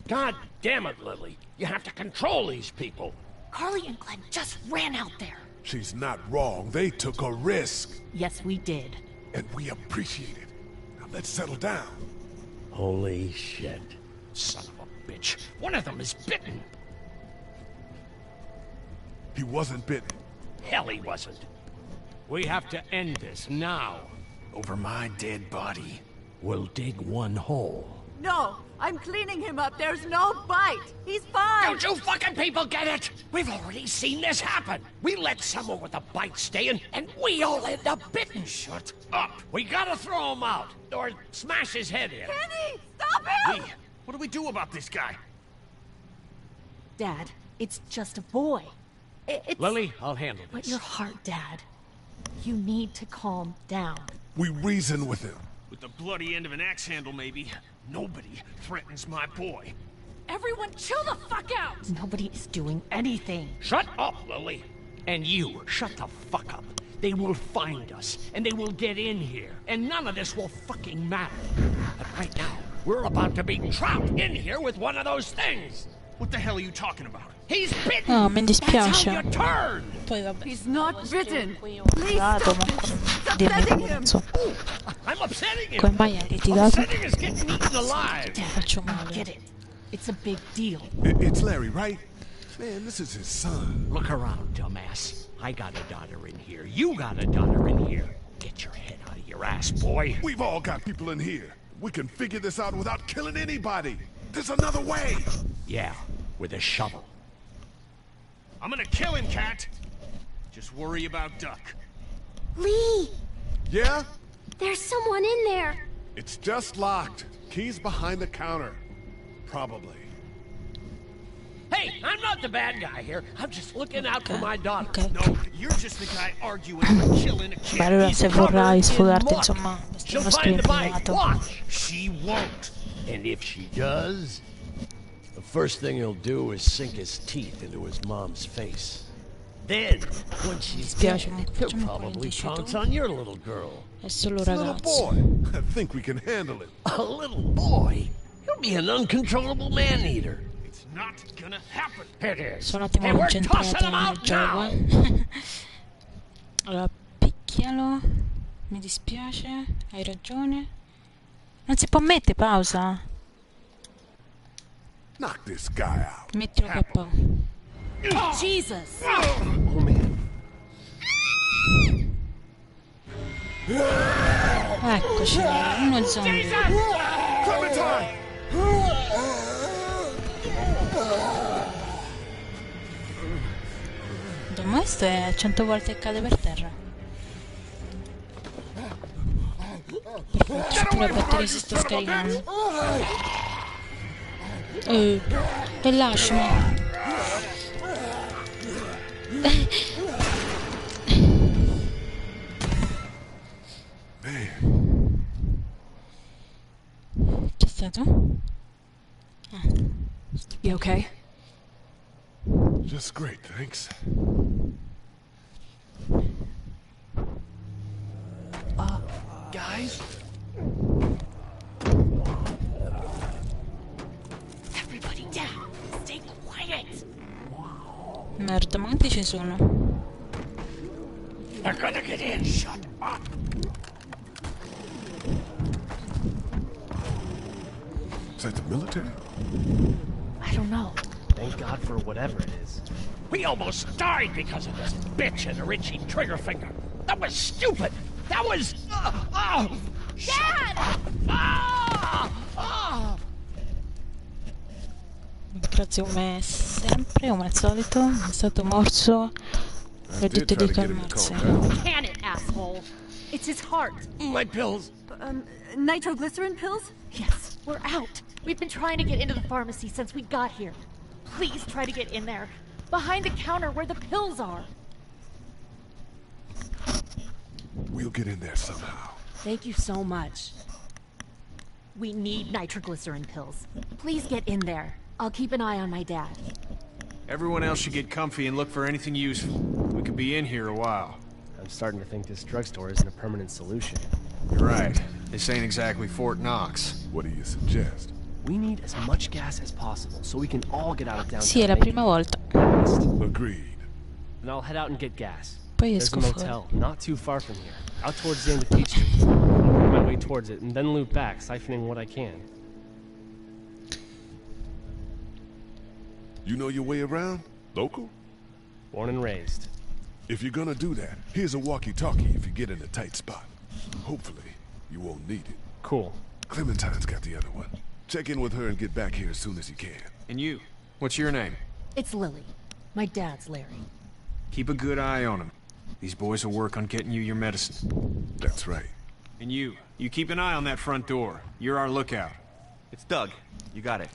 God damn it, Lily. You have to control these people. Carly and Glenn just ran out there. She's not wrong. They took a risk. Yes, we did. And we appreciate it. Now let's settle down. Holy shit. Son of a bitch. One of them is bitten. He wasn't bitten. Hell, he wasn't. We have to end this now. Over my dead body. We'll dig one hole. No, I'm cleaning him up. There's no bite. He's fine. Don't you fucking people get it? We've already seen this happen. We let someone with a bite stay in, and we all end up bitten. Shut up. We gotta throw him out, or smash his head in. Kenny, stop him! Lee, what do we do about this guy? Dad, it's just a boy. It's... Lily, I'll handle But this. your heart, Dad. You need to calm down. We reason with him. With the bloody end of an axe handle, maybe. Nobody threatens my boy. Everyone chill the fuck out! Nobody is doing anything. Shut up, Lily. And you, shut the fuck up. They will find us, and they will get in here, and none of this will fucking matter. But right now, we're about to be trapped in here with one of those things. What the hell are you talking about? He's bitten! Oh, mi That's how dispiace. you turn! Poi vabbè. He's not bitten. Qui ho Please litigato, stop ma it. non dirmi upsetting come him. non so. I'm upsetting him! Come mai hai litigato? Upsetting is getting eaten alive! Ti faccio Get male. it. It's a big deal. It's Larry, right? Man, this is his son. Look around, dumbass. I got a daughter in here. You got a daughter in here. Get your head out of your ass, boy. We've all got people in here. We can figure this out without killing anybody. There's another way. Yeah, with a shovel. I'm gonna kill him, Cat. Just worry about Duck. Lee, Yeah? there's someone in there. It's just locked. Key's behind the counter. Probably. Hey, I'm not the bad guy here. I'm just looking out for my daughter. Ok. No, you're just the guy arguing and killing a kid. Beh, allora se vorrai sfogarti, insomma, She'll uno find scrivo the bike. privato. Watch. She won't. And if she does, the first thing he'll do is sink his teeth into his mom's face. Then, when she's dead, Dispiace, ma he'll facciamo un po' probably indici pounce tu. on your little girl. È solo It's a little ragazzo. boy. I think we can handle it. A little boy? He'll be an uncontrollable man-eater. It's not gonna happen. It is. Sono un attimo And we're concentrati tossing him nel out gioco, now. Allora, picchialo. Mi dispiace, hai ragione. Non si può mettere pausa. Knock this guy out. Mettilo KO. Jesus! Oh man. Eccoci, uno zombie. Questo è 100 volte che cade per terra. Perfetto, pure la batteria si sta scaricando. E lasciami. C'è stato? You okay? Just great, thanks. Guys? Everybody down. Stay quiet. Merda, ma quanti ci sono? They're gonna get in. Shut up. Is that the military? I don't know. Thank God for whatever it is. We almost died because of this bitch and her itchy trigger finger. That was stupid. That was... Dad! Grazie come sempre, come al solito, è stato morso e ho detto di calmarsi. Can it, asshole? It's his heart. My pills. Nitroglycerin pills? Yes, we're out. We've been trying to get into the pharmacy since we got here. Please try to get in there. Behind the counter where the pills are. We'll get in there somehow. Thank you so much. We need nitroglycerin pills. Please get in there. I'll keep an eye on my dad. Everyone else should get comfy and look for anything useful. We could be in here a while. I'm starting to think this drugstore isn't a permanent solution. You're right. This ain't exactly Fort Knox. What do you suggest? We need as much gas as possible so we can all get out of downtown. Sì, è la prima volta. Agreed. And I'll head out and get gas. Poi There's esco a fuori. motel not too far from here, out towards the end of Peach Street. I'll work my way towards it and then loop back, siphoning what I can. You know your way around? Local? Born and raised. If you're gonna do that, here's a walkie-talkie if you get in a tight spot. Hopefully, you won't need it. Cool. Clementine's got the other one. Check in with her and get back here as soon as you can. And you? What's your name? It's Lily. My dad's Larry. Keep a good eye on him. These boys will work on getting you your medicine. That's right. And you keep an eye on that front door. You're our lookout. It's Doug. You got it.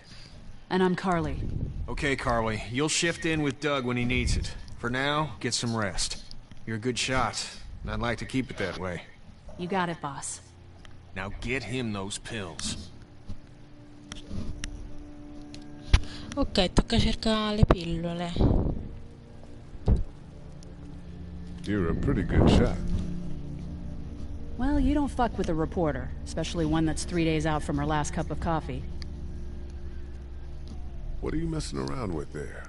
And I'm Carly. Okay, Carly. You'll shift in with Doug when he needs it. For now, get some rest. You're a good shot, and I'd like to keep it that way. You got it, boss. Now get him those pills. Ok, tocca cercare le pillole. You're a pretty good shot. Well, you don't fuck with a reporter, especially one that's 3 days out from her last cup of coffee. What are you messing around with there?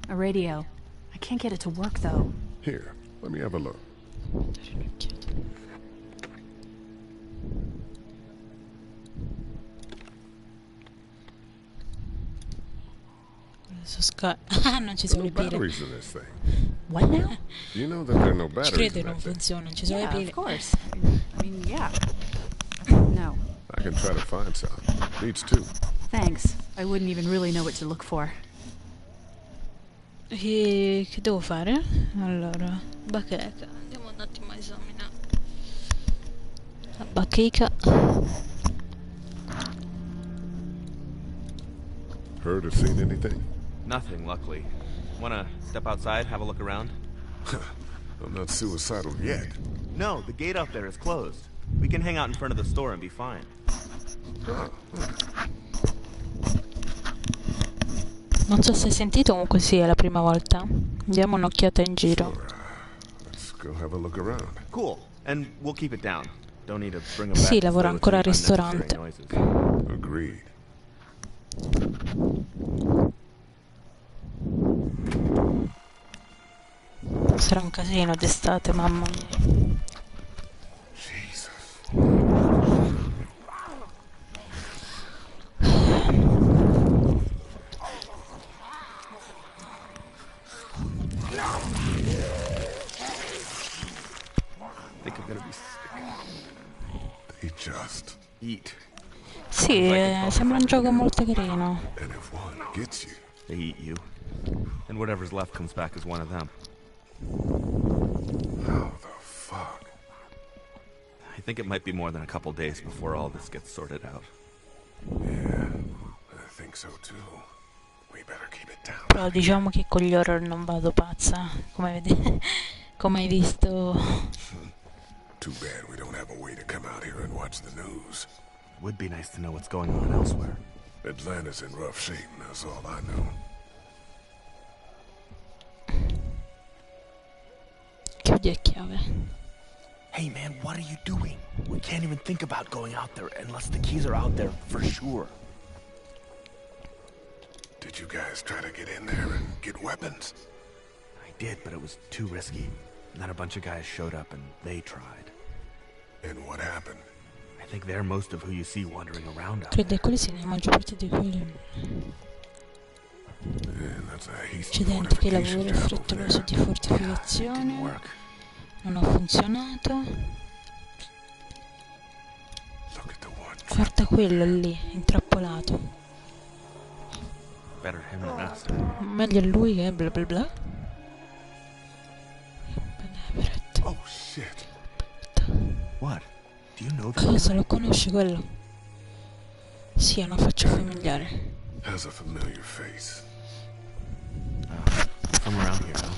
A radio. I can't get it to work, though. Here, let me have a look. Ah, non ci sono No le pile. batteries in this thing. What now? You know that there are no Ci batteries credo in non that thing. funziona, non ci sono le Yeah, pile. of course. I mean, yeah. No. I can try to find some. Needs two. Thanks. I wouldn't even really know what to look for. Che devo fare? Allora, bacheca. Andiamo un attimo a esaminare. La bacheca. Heard or seen anything? Nothing, luckily. Wanna step outside, have a look around? I'm not suicidal yet. No, the gate out there is closed. We can hang out in front of the store and be fine. Non so se hai sentito, comunque sì, è la prima volta. Diamo un'occhiata in giro. Let's go have a look around. Cool. And we'll keep it down. Don't need to bring them back. Sì, to lavora play with ancora al any unnecessary ristorante. noises. Agreed. Sarà un casino d'estate, mamma mia. Just eat. Sì, sembra un gioco molto carino. And if one gets you, they eat you. And whatever's left comes back as one of them. How the fuck? I think it might be more than a couple days before all this gets sorted out. Yeah, I think so too. We better keep it down. Però diciamo che con gli horror non vado pazza, come vedi, come hai visto. Too bad we don't have a way to come out here and watch the news. Would be nice to know what's going on elsewhere. Atlanta's in rough shape, that's all I know. Chiudi a chiave. Hey man, what are you doing? We can't even think about going out there unless the keys are out there for sure. Did you guys try to get in there and get weapons? I did, but it was too risky. And then a bunch of guys showed up and they tried. And what happened? I think they're most of who you see wandering around out Credo there. che quelli siano la maggior parte di quelli. Accidenti, che lavoro frettoloso di fortificazione. Non ha funzionato. Guarda quello lì, intrappolato. Better him than us. Meglio lui che bla bla bla. Oh shit. What? Do you know that? Cosa lo conosce quello? Sì, è una faccia familiare. Has a familiar face. From around here, huh?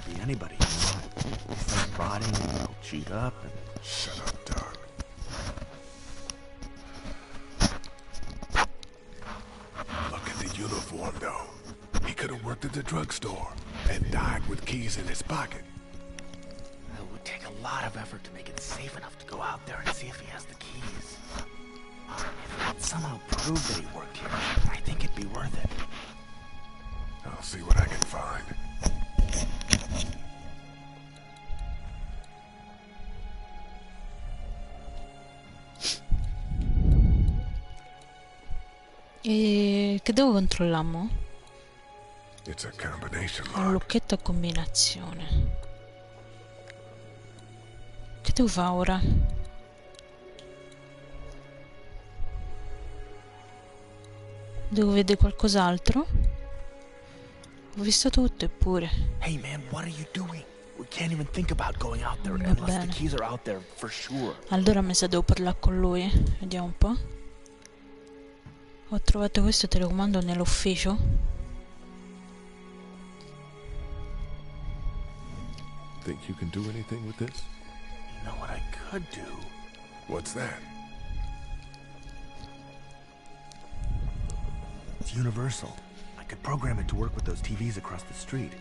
Could be anybody, you know. He starts rotting, all chewed up, and... Shut up, dog. Look at the uniform, though. He could have worked at the drugstore and died with keys in his pocket. It would take a lot of effort to make it safe enough to go out there and see if he has the keys. If we could somehow prove that he worked here, I think it'd be worth it. I'll see what I can find. E che devo controllare? It's a combination Un lock. lucchetto a combinazione. Che devo fare ora? Devo vedere qualcos'altro? Ho visto tutto eppure. Hey man, what are you doing? We can't even think about going out there Va unless the bene. keys are out there for sure. Allora mi sa devo parlare con lui. Vediamo un po'. Ho trovato questo telecomando nell'ufficio. Think you can do anything with this? You know what I could do? What's that? It's universal. I could program it to work with those TVs across the street.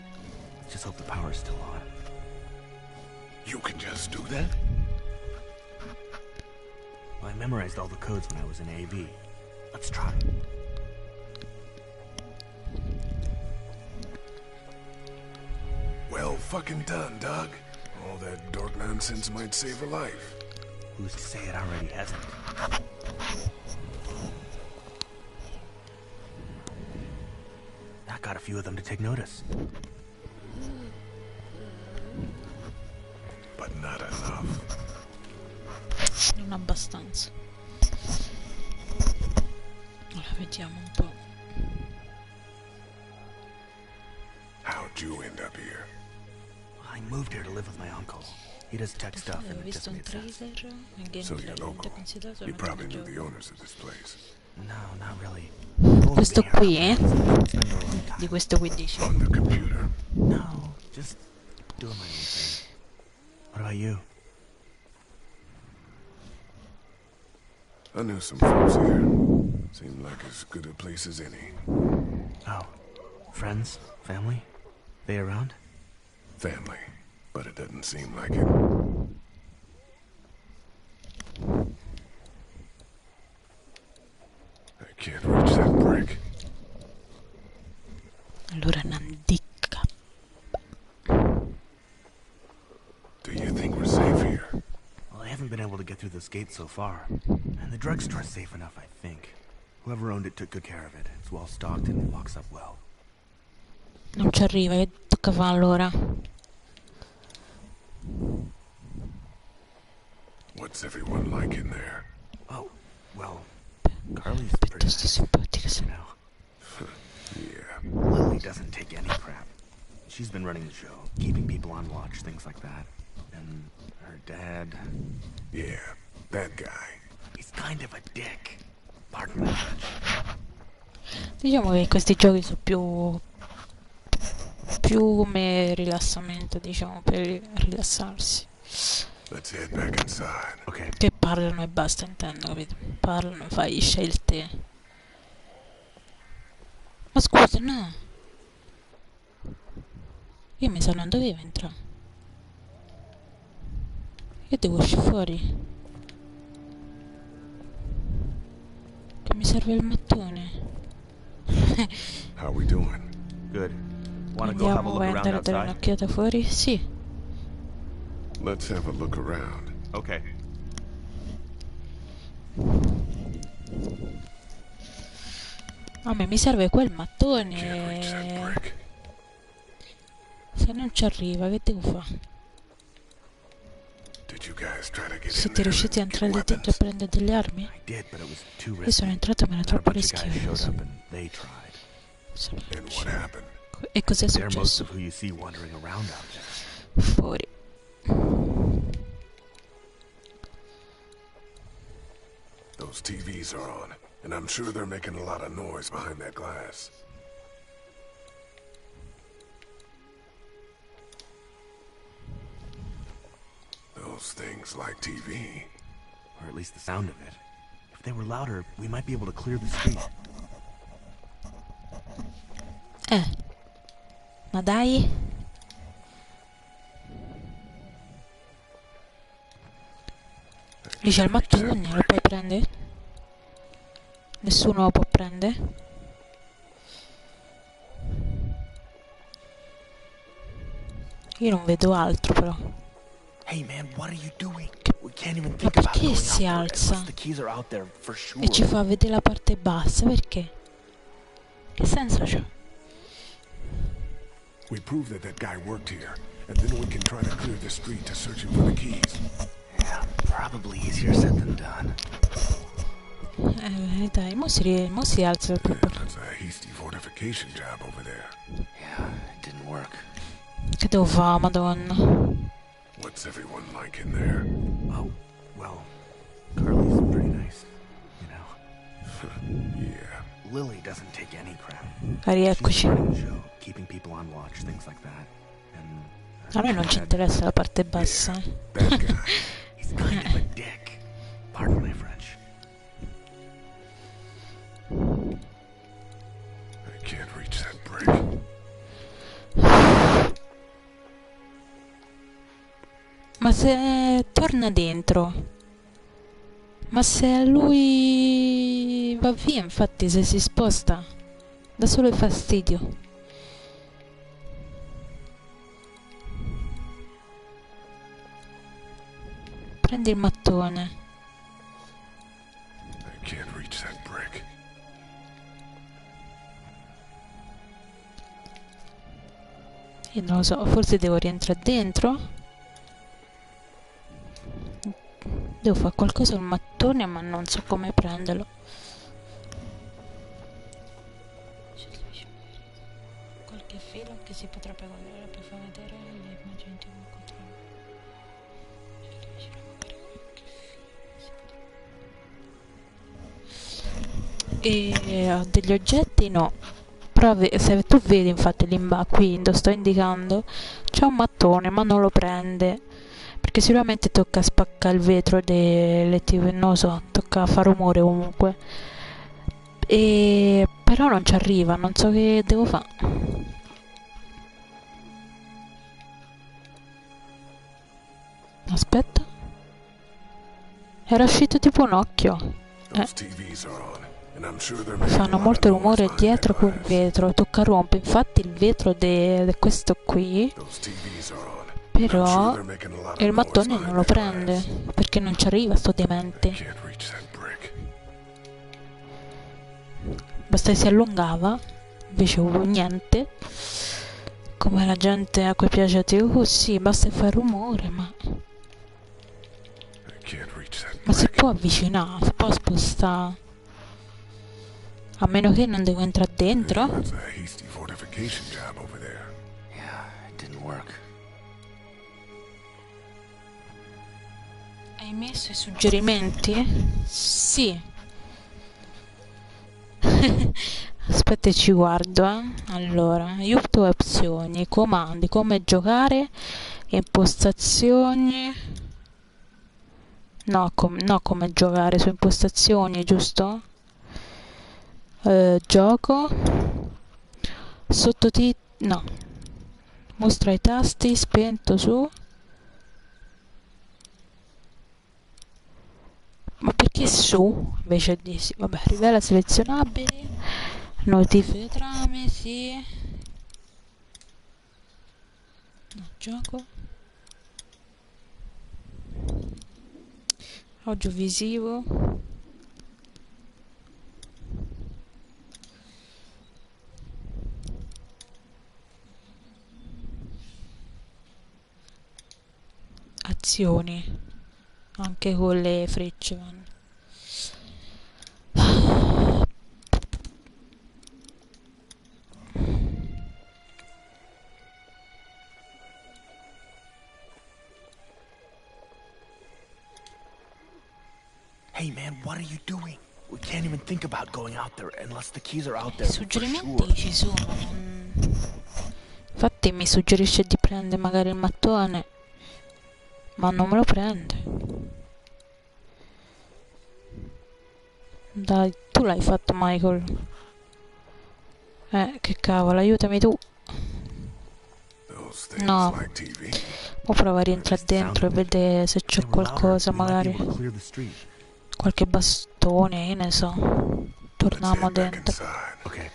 Let's just hope the power's still on. You can just do that? Well, I memorized all the codes when I was in AV. Let's try. Well fucking done, Doug. All that dork nonsense might save a life. Who's to say it already hasn't? That got a few of them to take notice. But not enough. Non abbastanza. Allora vediamo un po'. How'd you end up here? I moved here to live with my uncle. He does tech stuff and Ho it just visto un made sense. trailer, un So you're gameplay, local. considerato You un probably knew videogioco. the owners of this place. No, not really. Questo qui, di questo qui dici. On the computer. No, just doing my own thing. What about you? I knew some folks here. Seemed like as good a place as any. Oh, friends? Family? They around? Family, but it doesn't seem like it. I can't reach that brick. Allora non dica. Do you think we're safe here? Well, I haven't been able to get through this gate so far. And the drugstore's safe enough, I think. Whoever owned it took good care of it. It's well stocked and locks up well. Non ci arriva, che tocca fare allora? What's everyone like in there? Oh, well, Carly's pretty nice, you know. Yeah. Lily doesn't take any crap. She's been running the show, keeping people on watch, things like that. And her dad... Yeah, that guy. He's kind of a dick. Pardon my French. Diciamo che questi giochi sono più come rilassamento, diciamo, per rilassarsi. Let's head back inside. Okay. Che parlano e basta, intendo, capito? Parlano, fai scelte. Ma scusa, no. Io mi sa non dovevo entrare. Io devo uscire fuori. Che mi serve il mattone. How we doing? Good. Wanna go have a Andiamo, look vai a around andare a dare outside? un'occhiata fuori? Sì. Let's have a look around. Okay. A me mi serve quel mattone. Se non ci arriva, che devo fare? Siete riusciti a entrare lì dentro e prendere delle armi? Io sono entrato ma era troppo rischioso. E cos'è successo? Fuori. Those TVs are on, and I'm sure they're making a lot of noise behind that glass. Those things like TV. Or at least the sound of it. If they were louder, we might be able to clear the street. Ma dai. Lì c'è il mattone, lo puoi prendere? Nessuno lo può prendere? Io non vedo altro però. Hey man, what are you doing? We can't even Ma think about perché going si out there alza? unless the keys are out there for sure. E ci fa vedere la parte bassa, perché? Che senso c'ha? We prove that that guy worked here, and then we can try to clear the street to search him for the keys. Yeah, probably easier said than done. Dai, mo si alza il colpo. That's a hasty fortification job over there. Yeah, it didn't work. Che devo fare, madonna? What's everyone like in there? Oh, well, Carly's pretty nice, you know. Yeah. Lily doesn't take any crap. Rieccoci. She's running the show, keeping people on watch, things like that. And A noi non ci interessa la parte bassa. That guy. he's kind of a dick. Pardon my French. I can't reach that brick. Ma se torna dentro. Ma se lui va via, infatti, se si sposta, dà solo il fastidio. Prendi il mattone. I can't reach that brick. Io non lo so, forse devo rientrare dentro. Devo fare qualcosa al mattone, ma non so come prenderlo. Qualche filo che si potrebbe collegare per far vedere le immagini di un controllo. E ho degli oggetti? No. Però se tu vedi, infatti lì in basso, qui dove sto indicando, c'è un mattone, ma non lo prende. Perché sicuramente tocca spaccare il vetro delle TV, non lo so, tocca fare rumore comunque. E però non ci arriva, non so che devo fare. Aspetta. Era uscito tipo un occhio. Fanno molto rumore dietro quel vetro, tocca rompere. Infatti il vetro di questo qui. Però il mattone non lo prende perché non ci arriva sto demente. Basta che si allungava, invece niente. Come la gente a cui piace TV, sì, basta fare rumore, ma Ma si può avvicinare, si può spostare. A meno che non devo entrare dentro. That's a hasty fortification job over there. Yeah, it didn't work. Hai messo i suggerimenti? Sì. Aspetta, ci guardo, Allora, aiuto e opzioni, comandi, come giocare, impostazioni. No, come giocare su impostazioni, giusto? Gioco. Sottotitoli. No. Mostra i tasti, spento su. Ma perché su? Invece di sì. Vabbè, rivela selezionabili. Notifiche trame, sì. No, gioco. Audiovisivo. Azioni. Anche con le frecce vanno. Hey man, what are you doing? We can't even think about going out there unless the keys are out there. I suggerimenti ci sono. Infatti mi suggerisce di prendere magari il mattone, ma non me lo prende. Dai, tu l'hai fatto, Michael. Che cavolo, aiutami tu. No. Può provare a rientrare dentro e vedere se c'è qualcosa, magari. Qualche bastone, io ne so. Torniamo dentro. Okay.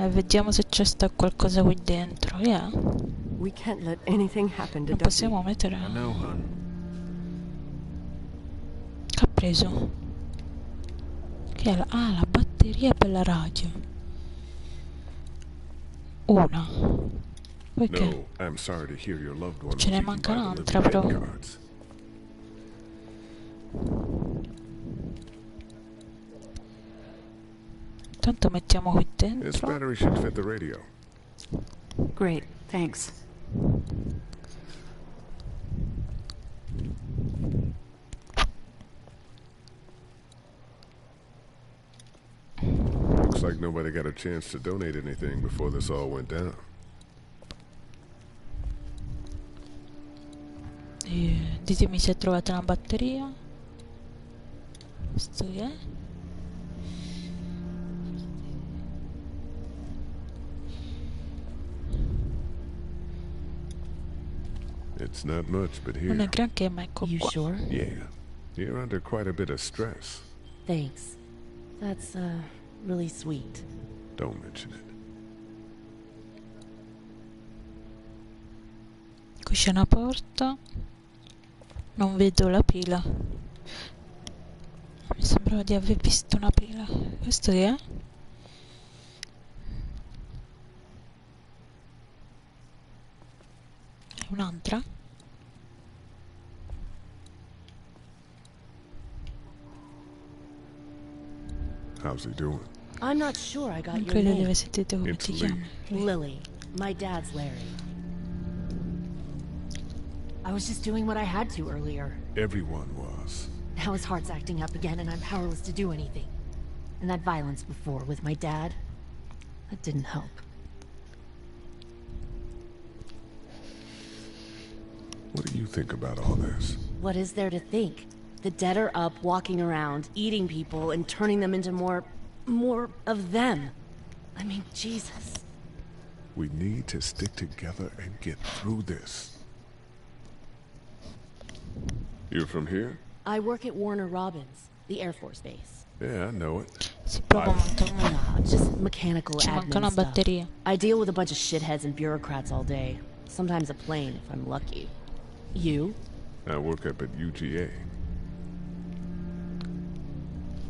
Vediamo se c'è sta qualcosa qui dentro. Yeah. We can't let anything happen to Non possiamo mettere. Che ha preso? Che è la batteria per la radio. Una. Perché? No, I'm sorry to hear your loved one Ce ne was manca eaten by the un'altra, living però. dead guards. Tanto mettiamo qui This dentro. battery should fit the radio. Great, thanks. Looks like nobody got a chance to donate anything before this all went down. Ditemi se trovate una batteria. Questo che è? It's not much, but here. Non è granché, ma ecco You qua. sure? Yeah, you're under quite a bit of stress. Thanks. That's, really sweet. Don't mention it. Qui c'è una porta. Non vedo la pila. Mi sembrava di aver visto una pila. Questo che è? È un'altra? How's he doing? I'm not sure I got Non your credo di name. aver sentito come It's ti Lee. chiami. Lily. My dad's Larry. I was just doing what I had to earlier. Everyone was. Now his heart's acting up again and I'm powerless to do anything. And that violence before with my dad, that didn't help. What do you think about all this? What is there to think? The dead are up, walking around, eating people, and turning them into more of them. I mean, Jesus. We need to stick together and get through this. You're from here? I work at Warner Robins, the Air Force Base. Yeah, I know it. Si prova molto. No, just mechanical Ci manca admin una stuff. batteria. I deal with a bunch of shitheads and bureaucrats all day. Sometimes a plane, if I'm lucky. You? I work up at UGA.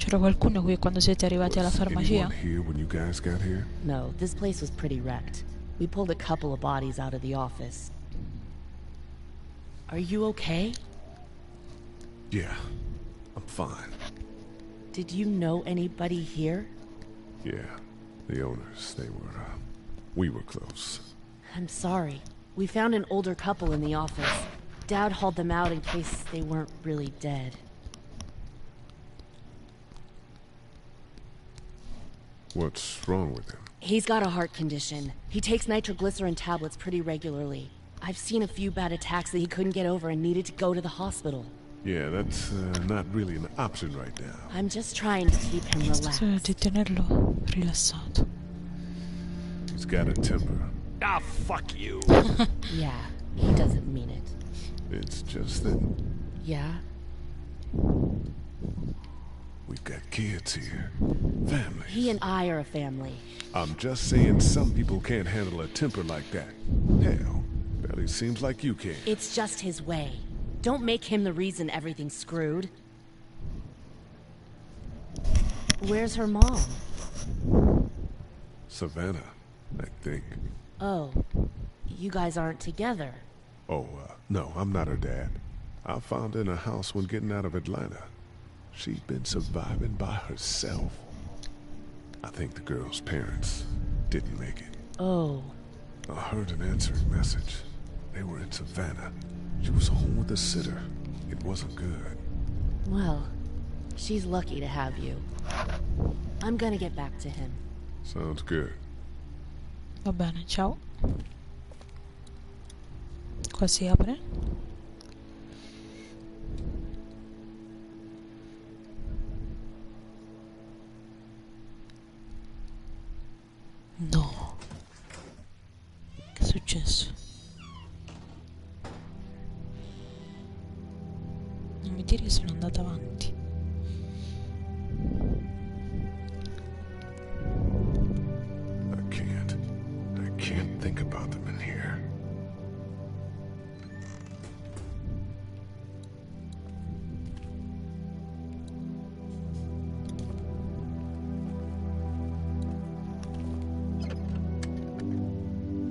C'era qualcuno qui quando siete arrivati alla farmacia? Here when you guys got here? No, this place was pretty wrecked. We pulled a couple of bodies out of the office. Are you okay? Yeah, I'm fine. Did you know anybody here? Yeah, the owners, we were close. I'm sorry. We found an older couple in the office. Dad hauled them out in case they weren't really dead. What's wrong with him? He's got a heart condition. He takes nitroglycerin tablets pretty regularly. I've seen a few bad attacks that he couldn't get over and needed to go to the hospital. Yeah, that's not really an option right now. I'm just trying to keep him relaxed. Di tenerlo rilassato. He's got a temper. Ah, fuck you. Yeah, he doesn't mean it. It's just that Yeah? we've got kids here. Family. He and I are a family. I'm just saying some people can't handle a temper like that. Hell, barely seems like you can. It's just his way. Don't make him the reason everything's screwed. Where's her mom? Savannah, I think. Oh, you guys aren't together. Oh, no, I'm not her dad. I found her in a house when getting out of Atlanta. She'd been surviving by herself. I think the girl's parents didn't make it. Oh. I heard an answering message. They were in Savannah. She was home with a sitter. It wasn't good. Well, she's lucky to have you. I'm gonna get back to him. Sounds good. Va bene, ciao. Qua si apre. No. Che è successo? Non mi dire che sono andata avanti. I can't think about them in here.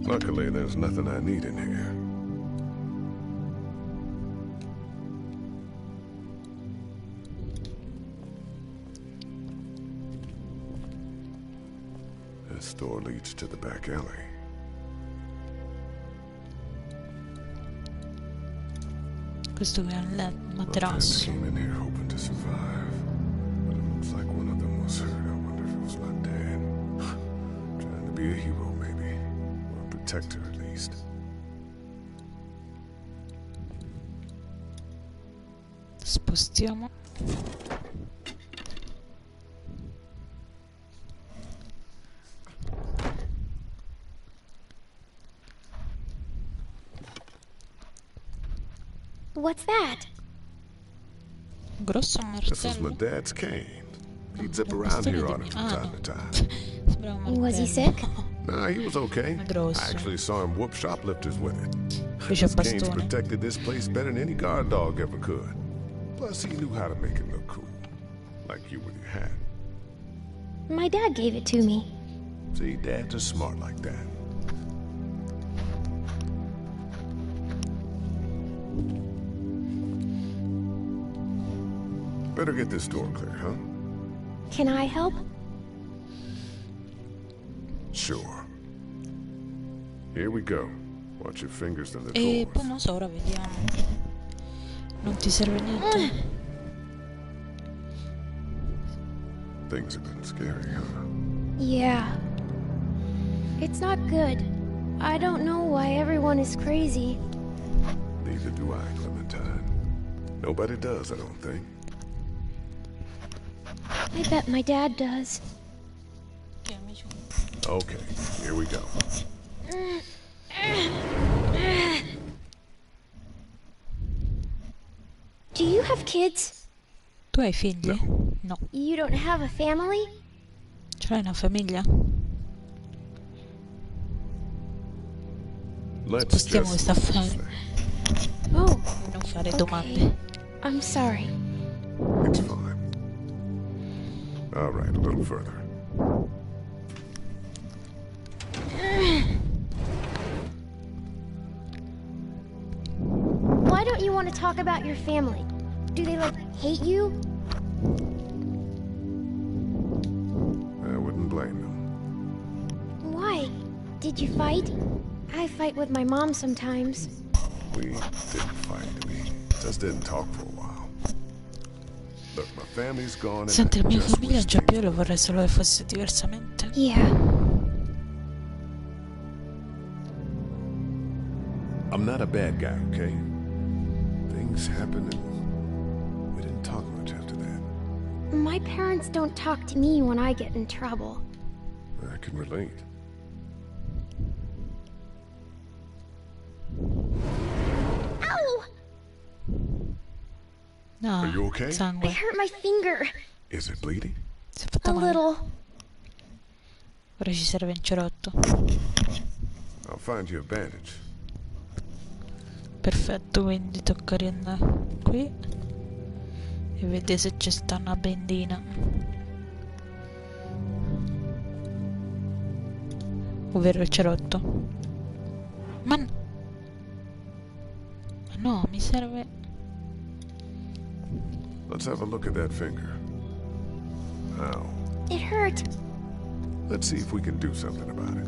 Luckily, there's nothing I need in here. This door leads to the back alley. Questo è il materasso. Came in here hoping to survive, but it looks like one of them was hurt. I wonder if it was my dad. Trying to be a hero, maybe, or a protector at least. Spostiamo. What's that? Grosso This is my martello. dad's cane. He'd zip around here on it from time to time. Sembrava un Was he martello. sick? Nah, he was okay. Ma grosso. I actually saw him whoop shoplifters with it. Invece a His cane's bastone. protected this place better than any guard dog ever could. Plus, he knew how to make it look cool. Like you with your hat. My dad gave it to me. See, dads are smart like that. Better get this door clear, huh? Can I help? Sure. Here we go. Watch your fingers on the E doors. poi non so, ora vediamo. Non ti serve niente? Things have been scary, huh? Yeah. It's not good. I don't know why everyone is crazy. Neither do I, Clementine. Nobody does, I don't think. I bet my dad does. Okay, here we go. Do you have kids? Tu hai figli? No. You don't have a family? Ce l'hai una famiglia? Let's Spostiamo just questa affare. Oh. Non fare Okay. domande. I'm sorry. It's fine. All right, a little further. Why don't you want to talk about your family? Do they, like, hate you? I wouldn't blame them. Why? Did you fight? I fight with my mom sometimes. We didn't fight, we just didn't talk for a while. Look, my family's gone and Senti, I la mia just famiglia wish già things più lo vorrei solo che fosse diversamente. Yeah. I'm not a bad guy, okay? Things happen and we didn't talk much after that. My parents don't talk to me when I get in trouble. I can relate. Ow! No, Are you okay? I sangue. hurt my finger. Is it bleeding? Si è fatta A male. little. Ora ci serve un cerotto. I'll find you a bandage. Perfetto, quindi tocca riandare qui e vedere se c'è sta una bendina, ovvero il cerotto. Ma no, mi serve. Let's have a look at that finger. Ow. It hurt. Let's see if we can do something about it.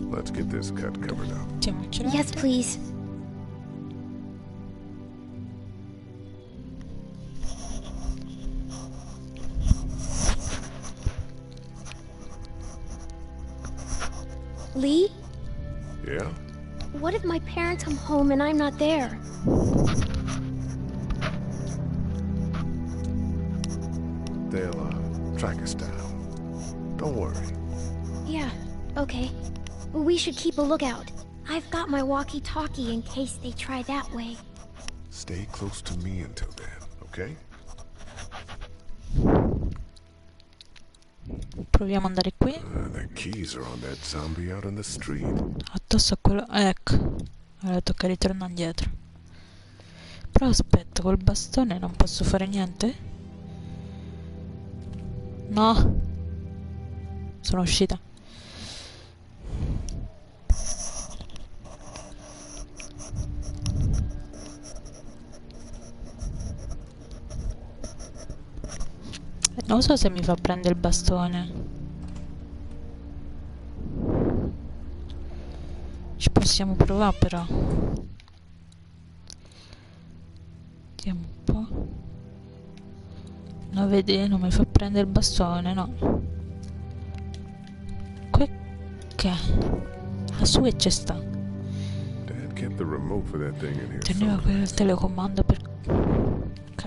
Let's get this cut covered up. Yes, please. Lee? Yeah? What if my parents come home and I'm not there? They'll track us down. Don't worry. Yeah, okay. We should keep a lookout. I've got my walkie-talkie in case they try that way. Stay close to me until then, okay? Proviamo ad andare qui. The keys are on that zombie out on the street. Addosso a quello. Ecco. Ora tocca ritornare indietro. Però aspetta, col bastone non posso fare niente? No. Sono uscita. Non so se mi fa prendere il bastone. Ci possiamo provare però. Vediamo un po'. No, vedi, non mi fa prendere il bastone, no. Che? La sua c'è sta. Dad kept the remote for that thing in here. Teneva quel telecomando per... Ok.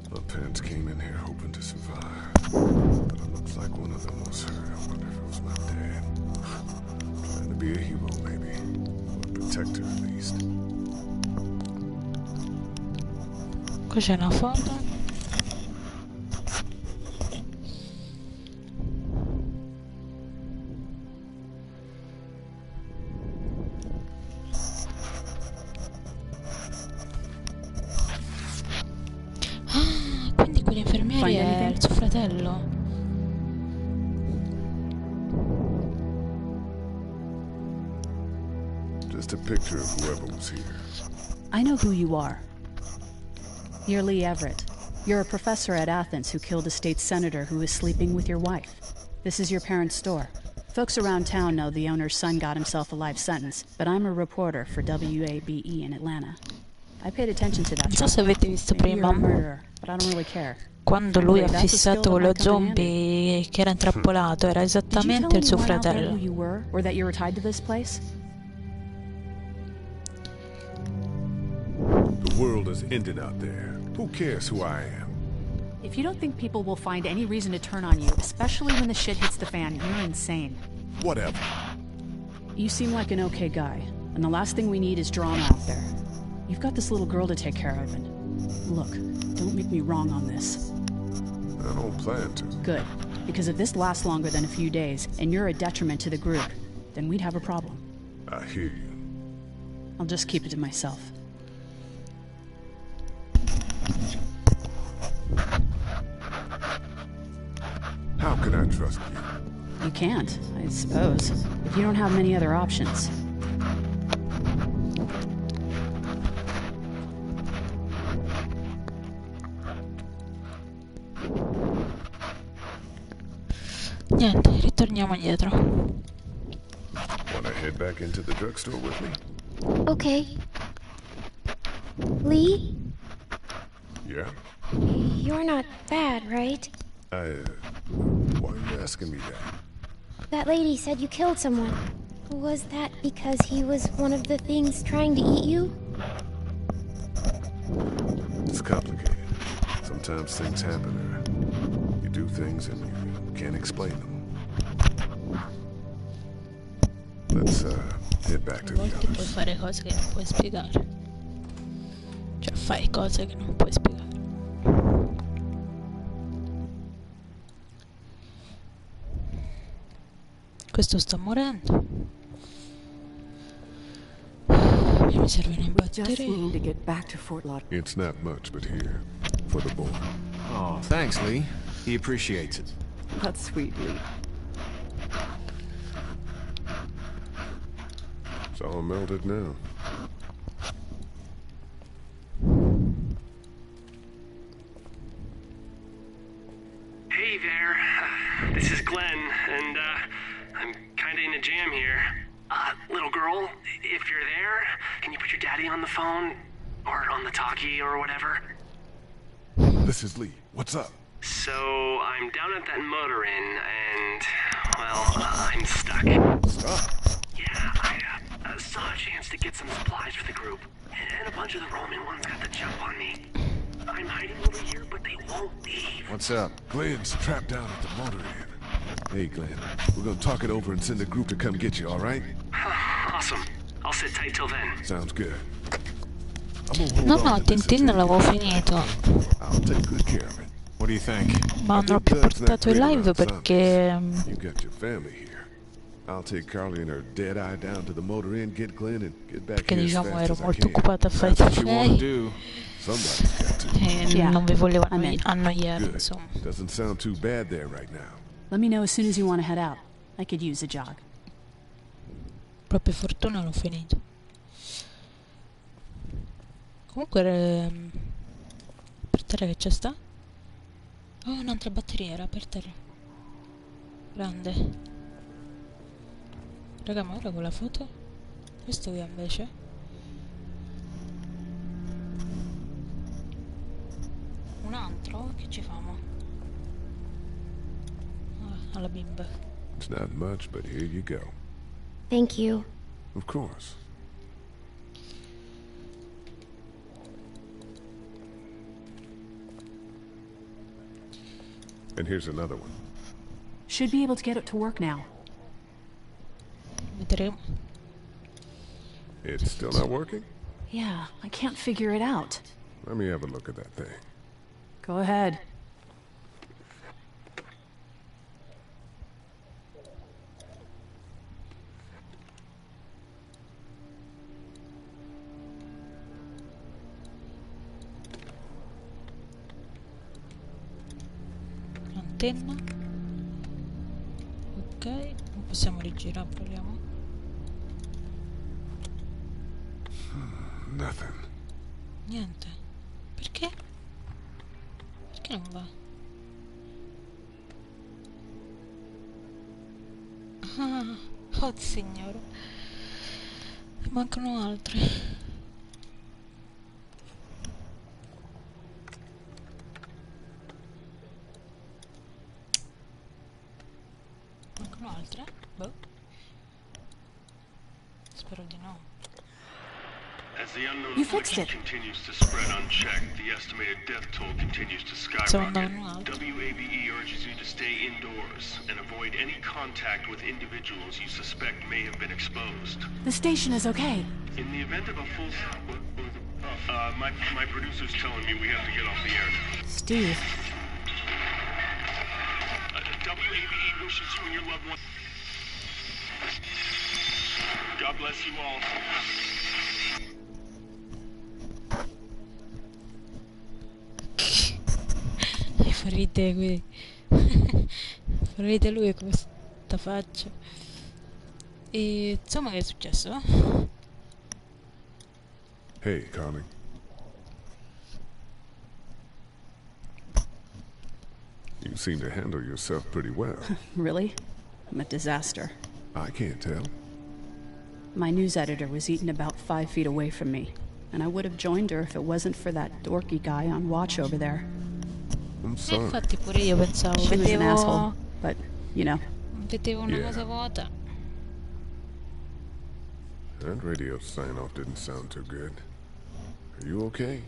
My parents came in here hoping to survive. But it looks like one of them was hurt. I wonder if it was my dad. Trying to be a hero, maybe. Or a protector, at least. Qua c'è una foto. Quindi quell'infermiere è il suo fratello. Just a picture of whoever was here. I know who you are. You're Lee Everett. You're a professor at Athens who killed a state senator who was sleeping with your wife. This is your parents' store. Folks around town know the owner's son got himself a life sentence, but I'm a reporter for WABE in Atlanta. I paid attention to that. Non so se avete visto prima but I don't really care. quando lui ha fissato quello zombie che era intrappolato, era esattamente il suo fratello. Or that you were tied to this place? The world is ending out there. Who cares who I am? If you don't think people will find any reason to turn on you, especially when the shit hits the fan, you're insane. Whatever. You seem like an okay guy, and the last thing we need is drama out there. You've got this little girl to take care of, and look, don't make me wrong on this. I don't plan to. Good, because if this lasts longer than a few days, and you're a detriment to the group, then we'd have a problem. I hear you. I'll just keep it to myself. can I trust you? You can't, I suppose, if you don't have many other options. Niente, ritorniamo indietro. Wanna head back into the drugstore with me? Okay. Lee? Yeah? You're not bad, right? Why are you asking me that? That lady said you killed someone. Was that because he was one of the things trying to eat you? It's complicated. Sometimes things happen, or you do things and you can't explain them. Let's head back to A the volte puoi others. fare cose che non puoi spiegare. Cioè fai cose che non puoi spiegare. Questo sta morendo. Mi serve una batteria. It's not much, but here, for the boy. Oh, thanks, Lee. He appreciates it. That's sweet, Lee. It's all melted now. Hey there. This is Glenn, and I'm kinda in a jam here. Little girl, if you're there, can you put your daddy on the phone? Or on the talkie or whatever? This is Lee. What's up? So, I'm down at that motor inn, and, well, I'm stuck. Stuck? Yeah, I saw a chance to get some supplies for the group, and a bunch of the Roman ones got the jump on me. I'm hiding over here, but they won't leave. What's up? Glenn's trapped down at the motor inn. Hey, Glenn, we're gonna talk it over and send a group to come get you, all right? Awesome. I'll sit tight till then. Sounds good. No, Tintin l'avevo finito. I'll take good care of it. What do you think? Ma non l'ho più portato in live perché... You got your family here. I'll take Carly and her dead eye down to the motor inn, get Glenn, and get back Perché here as diciamo fast ero as I molto can. occupata a fare i trofei Somebody's got to. e non vi volevo I'm annoiare, Good. insomma. Doesn't sound too bad there right now. Let me know as soon as you want to head out. I could use a jog. Proprio fortuna l'ho finito. Comunque per terra che c'è sta? Oh, un'altra batteria era per terra. Grande. Raga, ma ora con la foto? Questo qui invece? Un altro? Che ci famo? Ah, alla bimba. It's not much, but here you go. Thank you. Of course. And here's another one. Should be able to get it to work now. Vedremo. It's still not working? Yeah, I can't figure it out. Let me have a look at that thing. Go ahead. L'antenna. Ok, non possiamo rigirare, proviamo. Nothing. Niente. Perché? Perché non va? Ah, oh signore. Mancano altre. Mancano altre? Boh. Spero di no. As the unknown You fixed infection it. continues to spread unchecked, the estimated death toll continues to skyrocket. WABE urges you to stay indoors and avoid any contact with individuals you suspect may have been exposed. The station is okay. In the event of a full... my producer's telling me we have to get off the air now. Steve. WABE wishes you and your loved one... God bless you all. Fa ridere qui. Vedete lui con questa faccia. E insomma, che è successo? Hey, Connie. You seem to handle yourself pretty well. Really? I'm a disaster. I can't tell. My news editor was eaten about 5 feet away from me, and I would have joined her if it wasn't for that dorky guy on watch over there. I'm sorry. Infatti pure io pensavo, She was an asshole, but, you know. Vedevo una cosa vuota. That radio sign-off didn't sound too good. Are you okay?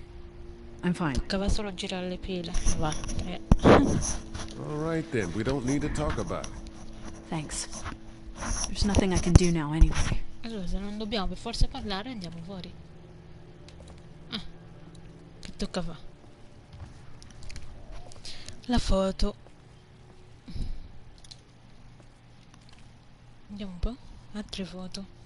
I'm fine. Toccava solo girare le pile. Va. All right then, we don't need to talk about it. Thanks. There's nothing I can do now anyway. Allora, se non dobbiamo per forza parlare, andiamo fuori. Ah, che tocca fa? La foto. Andiamo un po'. Altre foto.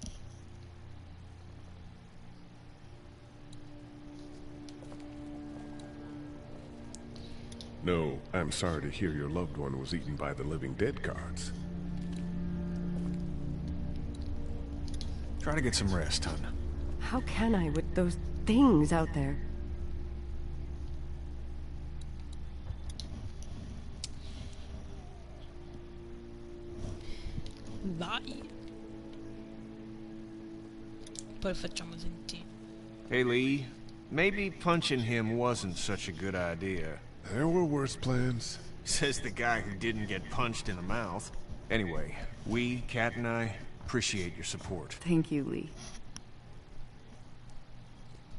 No, I'm sorry to hear your loved one was eaten by the living dead cards. Try to get some rest, hon. How can I with those things out there? Vai. Poi facciamo sentire. Hey, Lee. Maybe punching him wasn't such a good idea. There were worse plans. Says the guy who didn't get punched in the mouth. Anyway, we, Kat and I, appreciate your support. Thank you, Lee.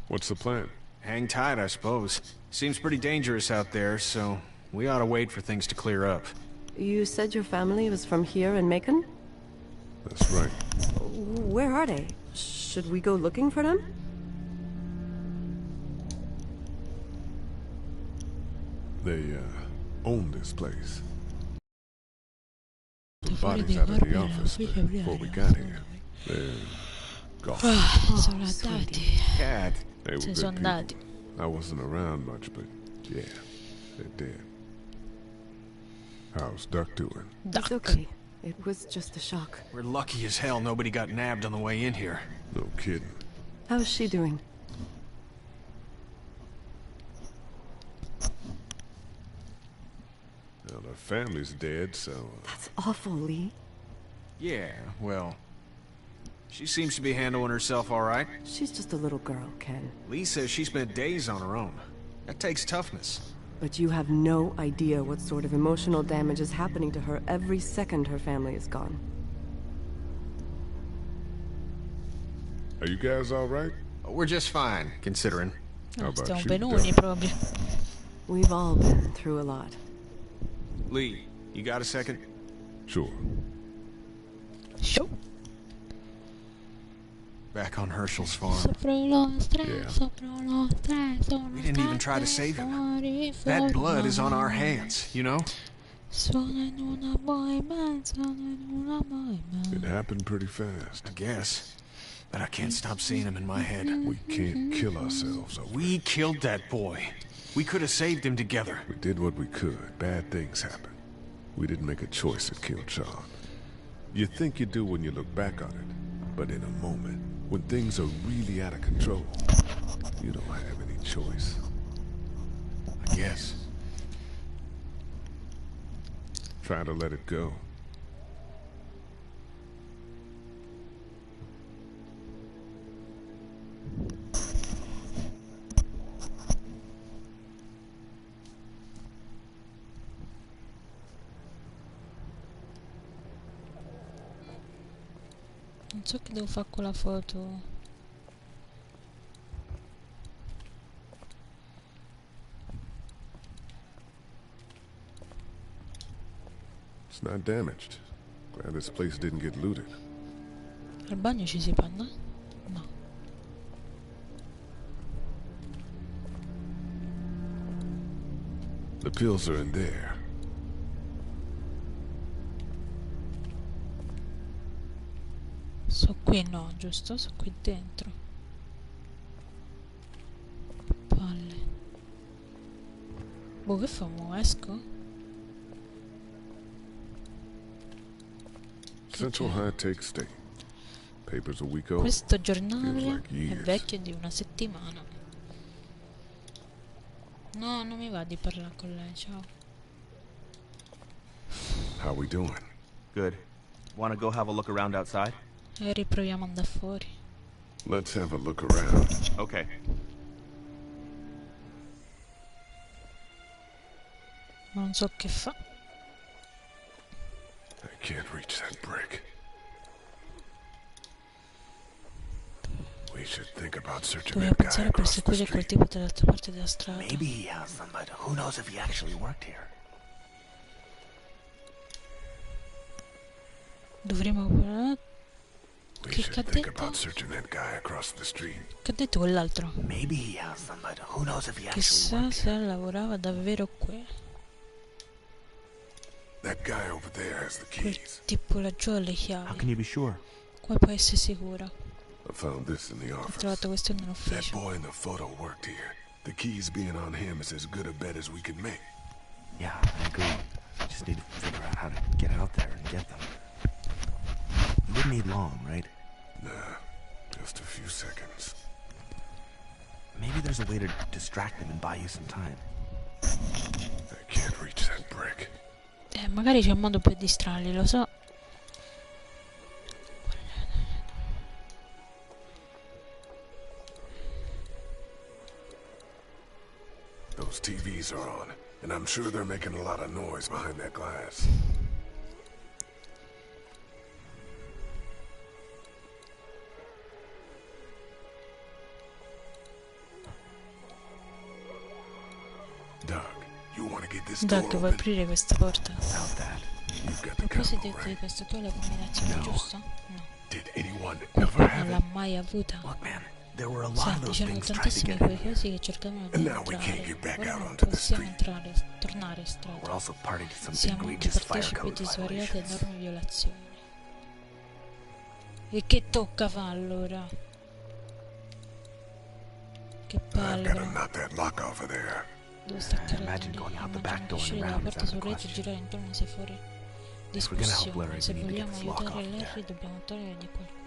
What's the plan? Hang tight, I suppose. Seems pretty dangerous out there, so we ought to wait for things to clear up. You said your family was from here in Macon? That's right. Where are they? Should we go looking for them? They, own this place. The bodies out of the office, but before we got here, they're gone. Sono andati. Cat. They were Se good sono people. andati. I wasn't around much, but yeah, they're dead. How's Duck doing? It's okay. It was just a shock. We're lucky as hell nobody got nabbed on the way in here. No kidding. How's she doing? Well, her family's dead, so... That's awful, Lee. Yeah, well... She seems to be handling herself all right. She's just a little girl, Ken. Lee says she spent days on her own. That takes toughness. But you have no idea what sort of emotional damage is happening to her every second her family is gone. Are you guys all right? We're just fine, considering. How about Stiamo you, benoni Duck? proprio. We've all been through a lot. Lee, you got a second? Sure. Sure. Back on Herschel's farm. We didn't even try to save him. That blood is on our hands, you know? It happened pretty fast. I guess. But I can't stop seeing him in my head. We can't kill ourselves over We killed that boy. We could have saved him together. We did what we could. Bad things happen. We didn't make a choice that killed Sean. You think you do when you look back on it, but in a moment, when things are really out of control, you don't have any choice. I guess. Try to let it go. Non so che devo fare con la foto. It's not damaged. Glad this place didn't get looted. Al bagno ci si può andare? No. The pills are in there. So qui no, giusto? So qui dentro. Palle. Boh, che fa? Mo esco? Central High Take State. Papers a week old. Questo giornale Feels like è years. vecchio di una settimana. No, non mi va di parlare con lei, ciao. How we doing? Good. Wanna go have a look around outside? E riproviamo ad andare fuori. Let's have a look around. Okay. Non so che fa. I can't reach that brick. We should think about searching Dobbiamo that guy pensare per across the seguire quel street. tipo dall'altra parte della strada. Maybe he has them, but who knows if he actually worked here? Dovremmo... We Che should ha think detto? about searching that guy across the street. Che ha detto quell'altro? Maybe he has them, but who knows if he actually Chissà worked se lavorava davvero qui. That guy over there has the Quel keys. tipo laggiù ha le How chiavi. can you be sure? Come puoi essere sicuro? I found this in the Ho office. trovato questo That nell'ufficio. boy in the photo worked here. The keys being on him is as good a bet as we can make. Yeah, I agree. We just need to figure out how to get out there and get them. You wouldn't need long, right? Nah, just a few seconds. Maybe there's a way to distract them and buy you some time. I can't reach that brick. Magari c'è un modo per distrarli, lo so. Those TVs are on, and I'm sure they're making a lot of noise behind that glass. Doug, you want to get this door Doug, vuoi open? aprire questa porta? Without that, you've got A the proposito capital, di right? questo, tu hai la combinazione, No. giusto? No. Did anyone Quel ever non have l'ha it? mai avuta. Look, man, there were a lot Sì, of those diciamo things trying to tantissimi get quei in here. cosi che cercavano di And now we can't entrare. get back Ora out non onto the possiamo street. tornare in strada. We're also party to some Siamo anche egregious fire partecipi code di svariate violations. enormi violazioni. E che tocca fa allora? Che I've palle, got to però. knock that lock off of there. Devo staccare Imagine lì, going out the immagino back di door and uscire dalla around is porta out of sul the retro e question. girare intorno sei fuori If we're gonna help discussione. Larry, Se we need to get vogliamo this lock aiutare off there. Larry dobbiamo togliergli qualcuno.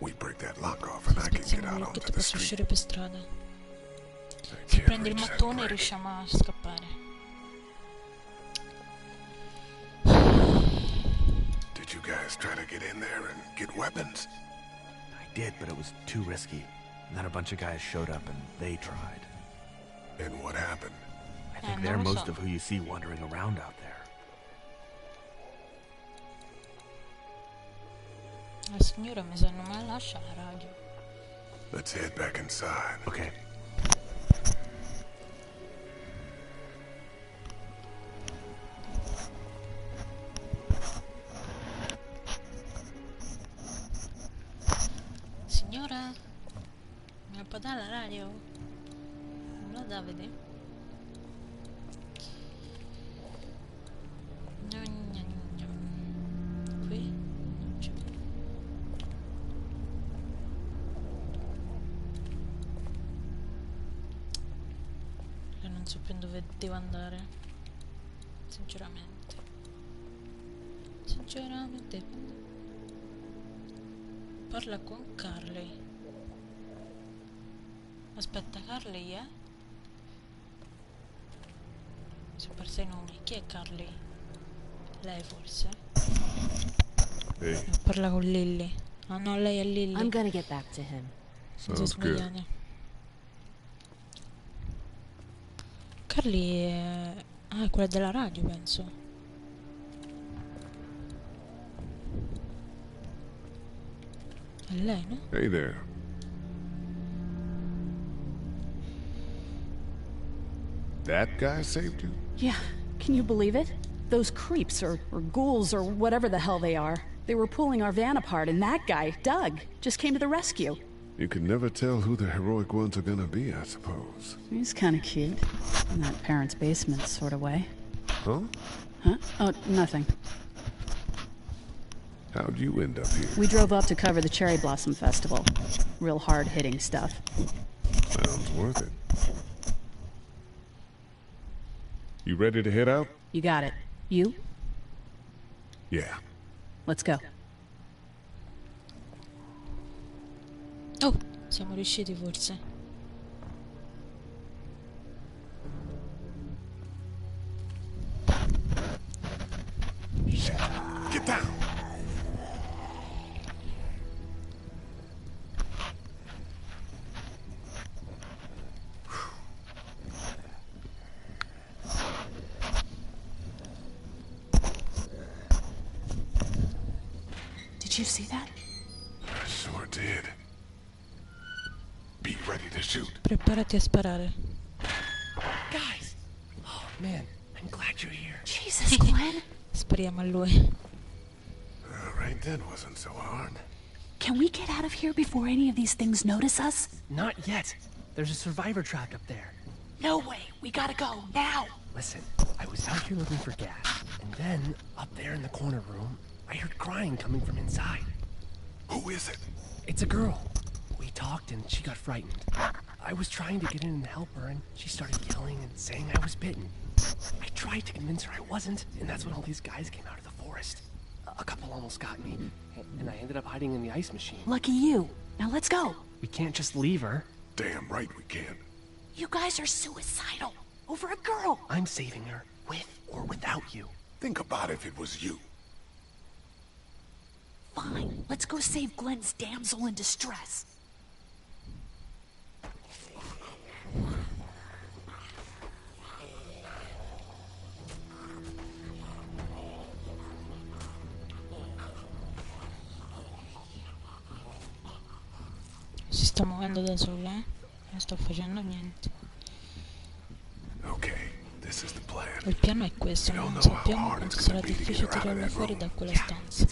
We break that lock off and I can get Spezziamo out il onto locchetto, the posso street. uscire per strada. I Se can't prendi il reach that mattone brick. riusciamo a scappare. Did you guys try to get in there and get weapons? I did, but it was too risky. And then a bunch of guys showed up and they tried. And what happened? I think non they're lo most so. of who you see wandering around out there. La signora mi sa non me la lascia la radio. Let's head back inside. Okay. Signora, me la può dare la radio? Non la dà a vedere? Gna, gna, gna. Qui non c'è. E non so più dove devo andare. Sinceramente. Sinceramente. Parla con Carly. Aspetta, Carly è? Si è perso i nomi. Chi è Carly? Lei forse? Hey, Parla con Lily. Ah no, lei è Lily. I'm gonna get back to him. Mi sono sounds good. sbagliata. Carly è... Ah, è quella della radio, penso. È lei, no? Hey there. That guy saved you? Yeah, can you believe it? Those creeps, or ghouls, or whatever the hell they are. They were pulling our van apart, and that guy, Doug, just came to the rescue. You can never tell who the heroic ones are gonna be, I suppose. He's kind of cute. In that parents' basement sort of way. Huh? Huh? Oh, nothing. How'd you end up here? We drove up to cover the Cherry Blossom Festival. Real hard-hitting stuff. Sounds worth it. You ready to head out? You got it. You? Yeah. Let's go. Oh, siamo riusciti forse. Get down. Did you see that? I sure did. Be ready to shoot. Preparati a sparare. Guys! Oh, man, I'm glad you're here. Jesus, Glenn. Spariamo a lui. Right then wasn't so hard. Can we get out of here before any of these things notice us? Not yet. There's a survivor track up there. No way. We gotta go, now. Listen, I was out here looking for gas, and then, up there in the corner room, I heard crying coming from inside. Who is it? It's a girl. We talked and she got frightened. I was trying to get in and help her, and she started yelling and saying I was bitten. I tried to convince her I wasn't, and that's when all these guys came out of the forest. A couple almost got me, and I ended up hiding in the ice machine. Lucky you. Now let's go. We can't just leave her. Damn right we can't. You guys are suicidal. Over a girl. I'm saving her, with or without you. Think about if it was you. Fine. Let's go save Glenn's damsel in distress. Si sta muovendo da sola, non sto facendo niente. Okay, this is the plan. Il piano è questo, ma non sappiamo quanto sarà difficile tirarlo fuori da quella stanza.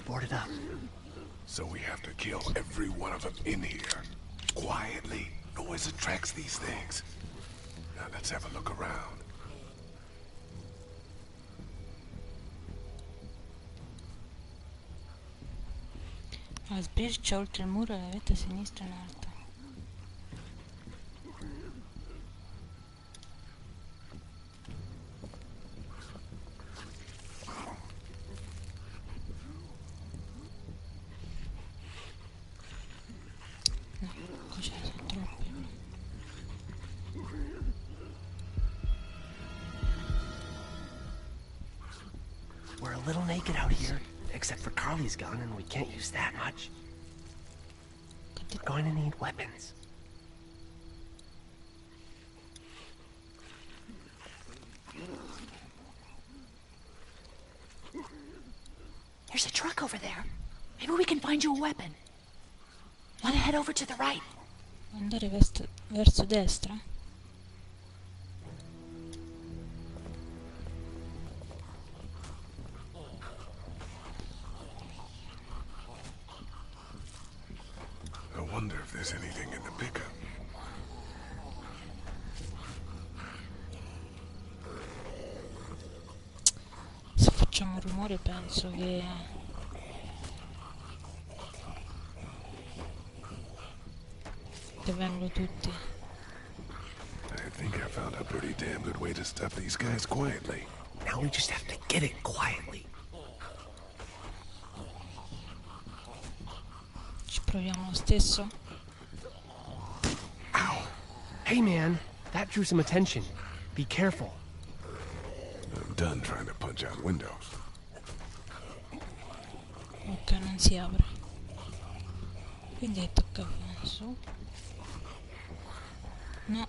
So we have to kill every one of them in here. Quietly. Noise attracts these things. Now let's have a look around. Sbircia oltre il muro alla vetta sinistra in alto. We're a little naked out here, except for Carly's gun, and we can't use that much. We're going to need weapons. There's a truck over there. Maybe we can find you a weapon. Wanna head over to the right? Andare verso destra? I wonder if there's anything in the pickup. Se facciamo rumore penso che... vengono tutti. I think I found a pretty damn good way to stop these guys quietly. Now we just have to get it quietly. Ci proviamo lo stesso? Ow! Hey man, that drew some attention. Be careful. I'm done trying to punch out windows. Ok, non si apre. Quindi tocca su. No.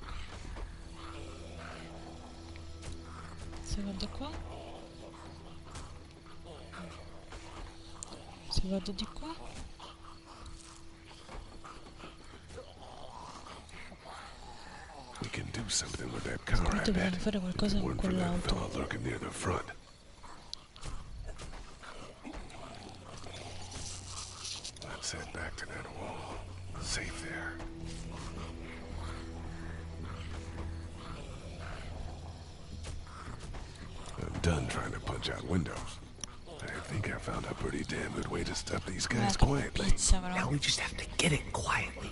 Se vado qua. Se vado di qua. We can do something with that car, I Dobbiamo bet. fare qualcosa con One for that quell'auto. fella lurking near the front. Let's head back to that wall. Safe there. I'm done trying to punch out windows. I think I found a pretty damn good way to stop these guys quietly. Now we just have to get it quietly.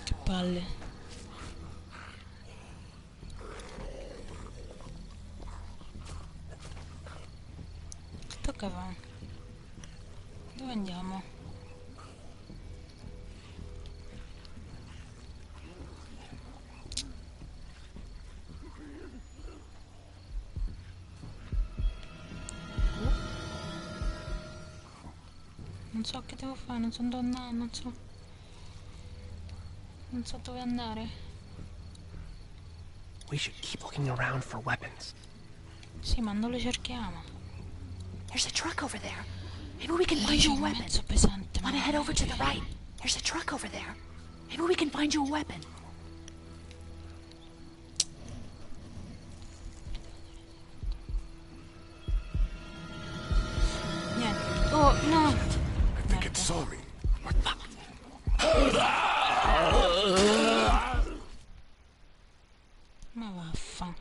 Che palle. tocca fare. Dove andiamo? Non so che devo fare, non so dove andare, non so dove andare. We should keep looking around for weapons. Sì, ma non lo cerchiamo. There's a truck over there. Maybe we can find you a weapon. Mezzo pesante. Want to head over to the right? There's a truck over there. Maybe we can find you a weapon. Niente. Oh, no! I think it saw me. What the? Ma vaffa.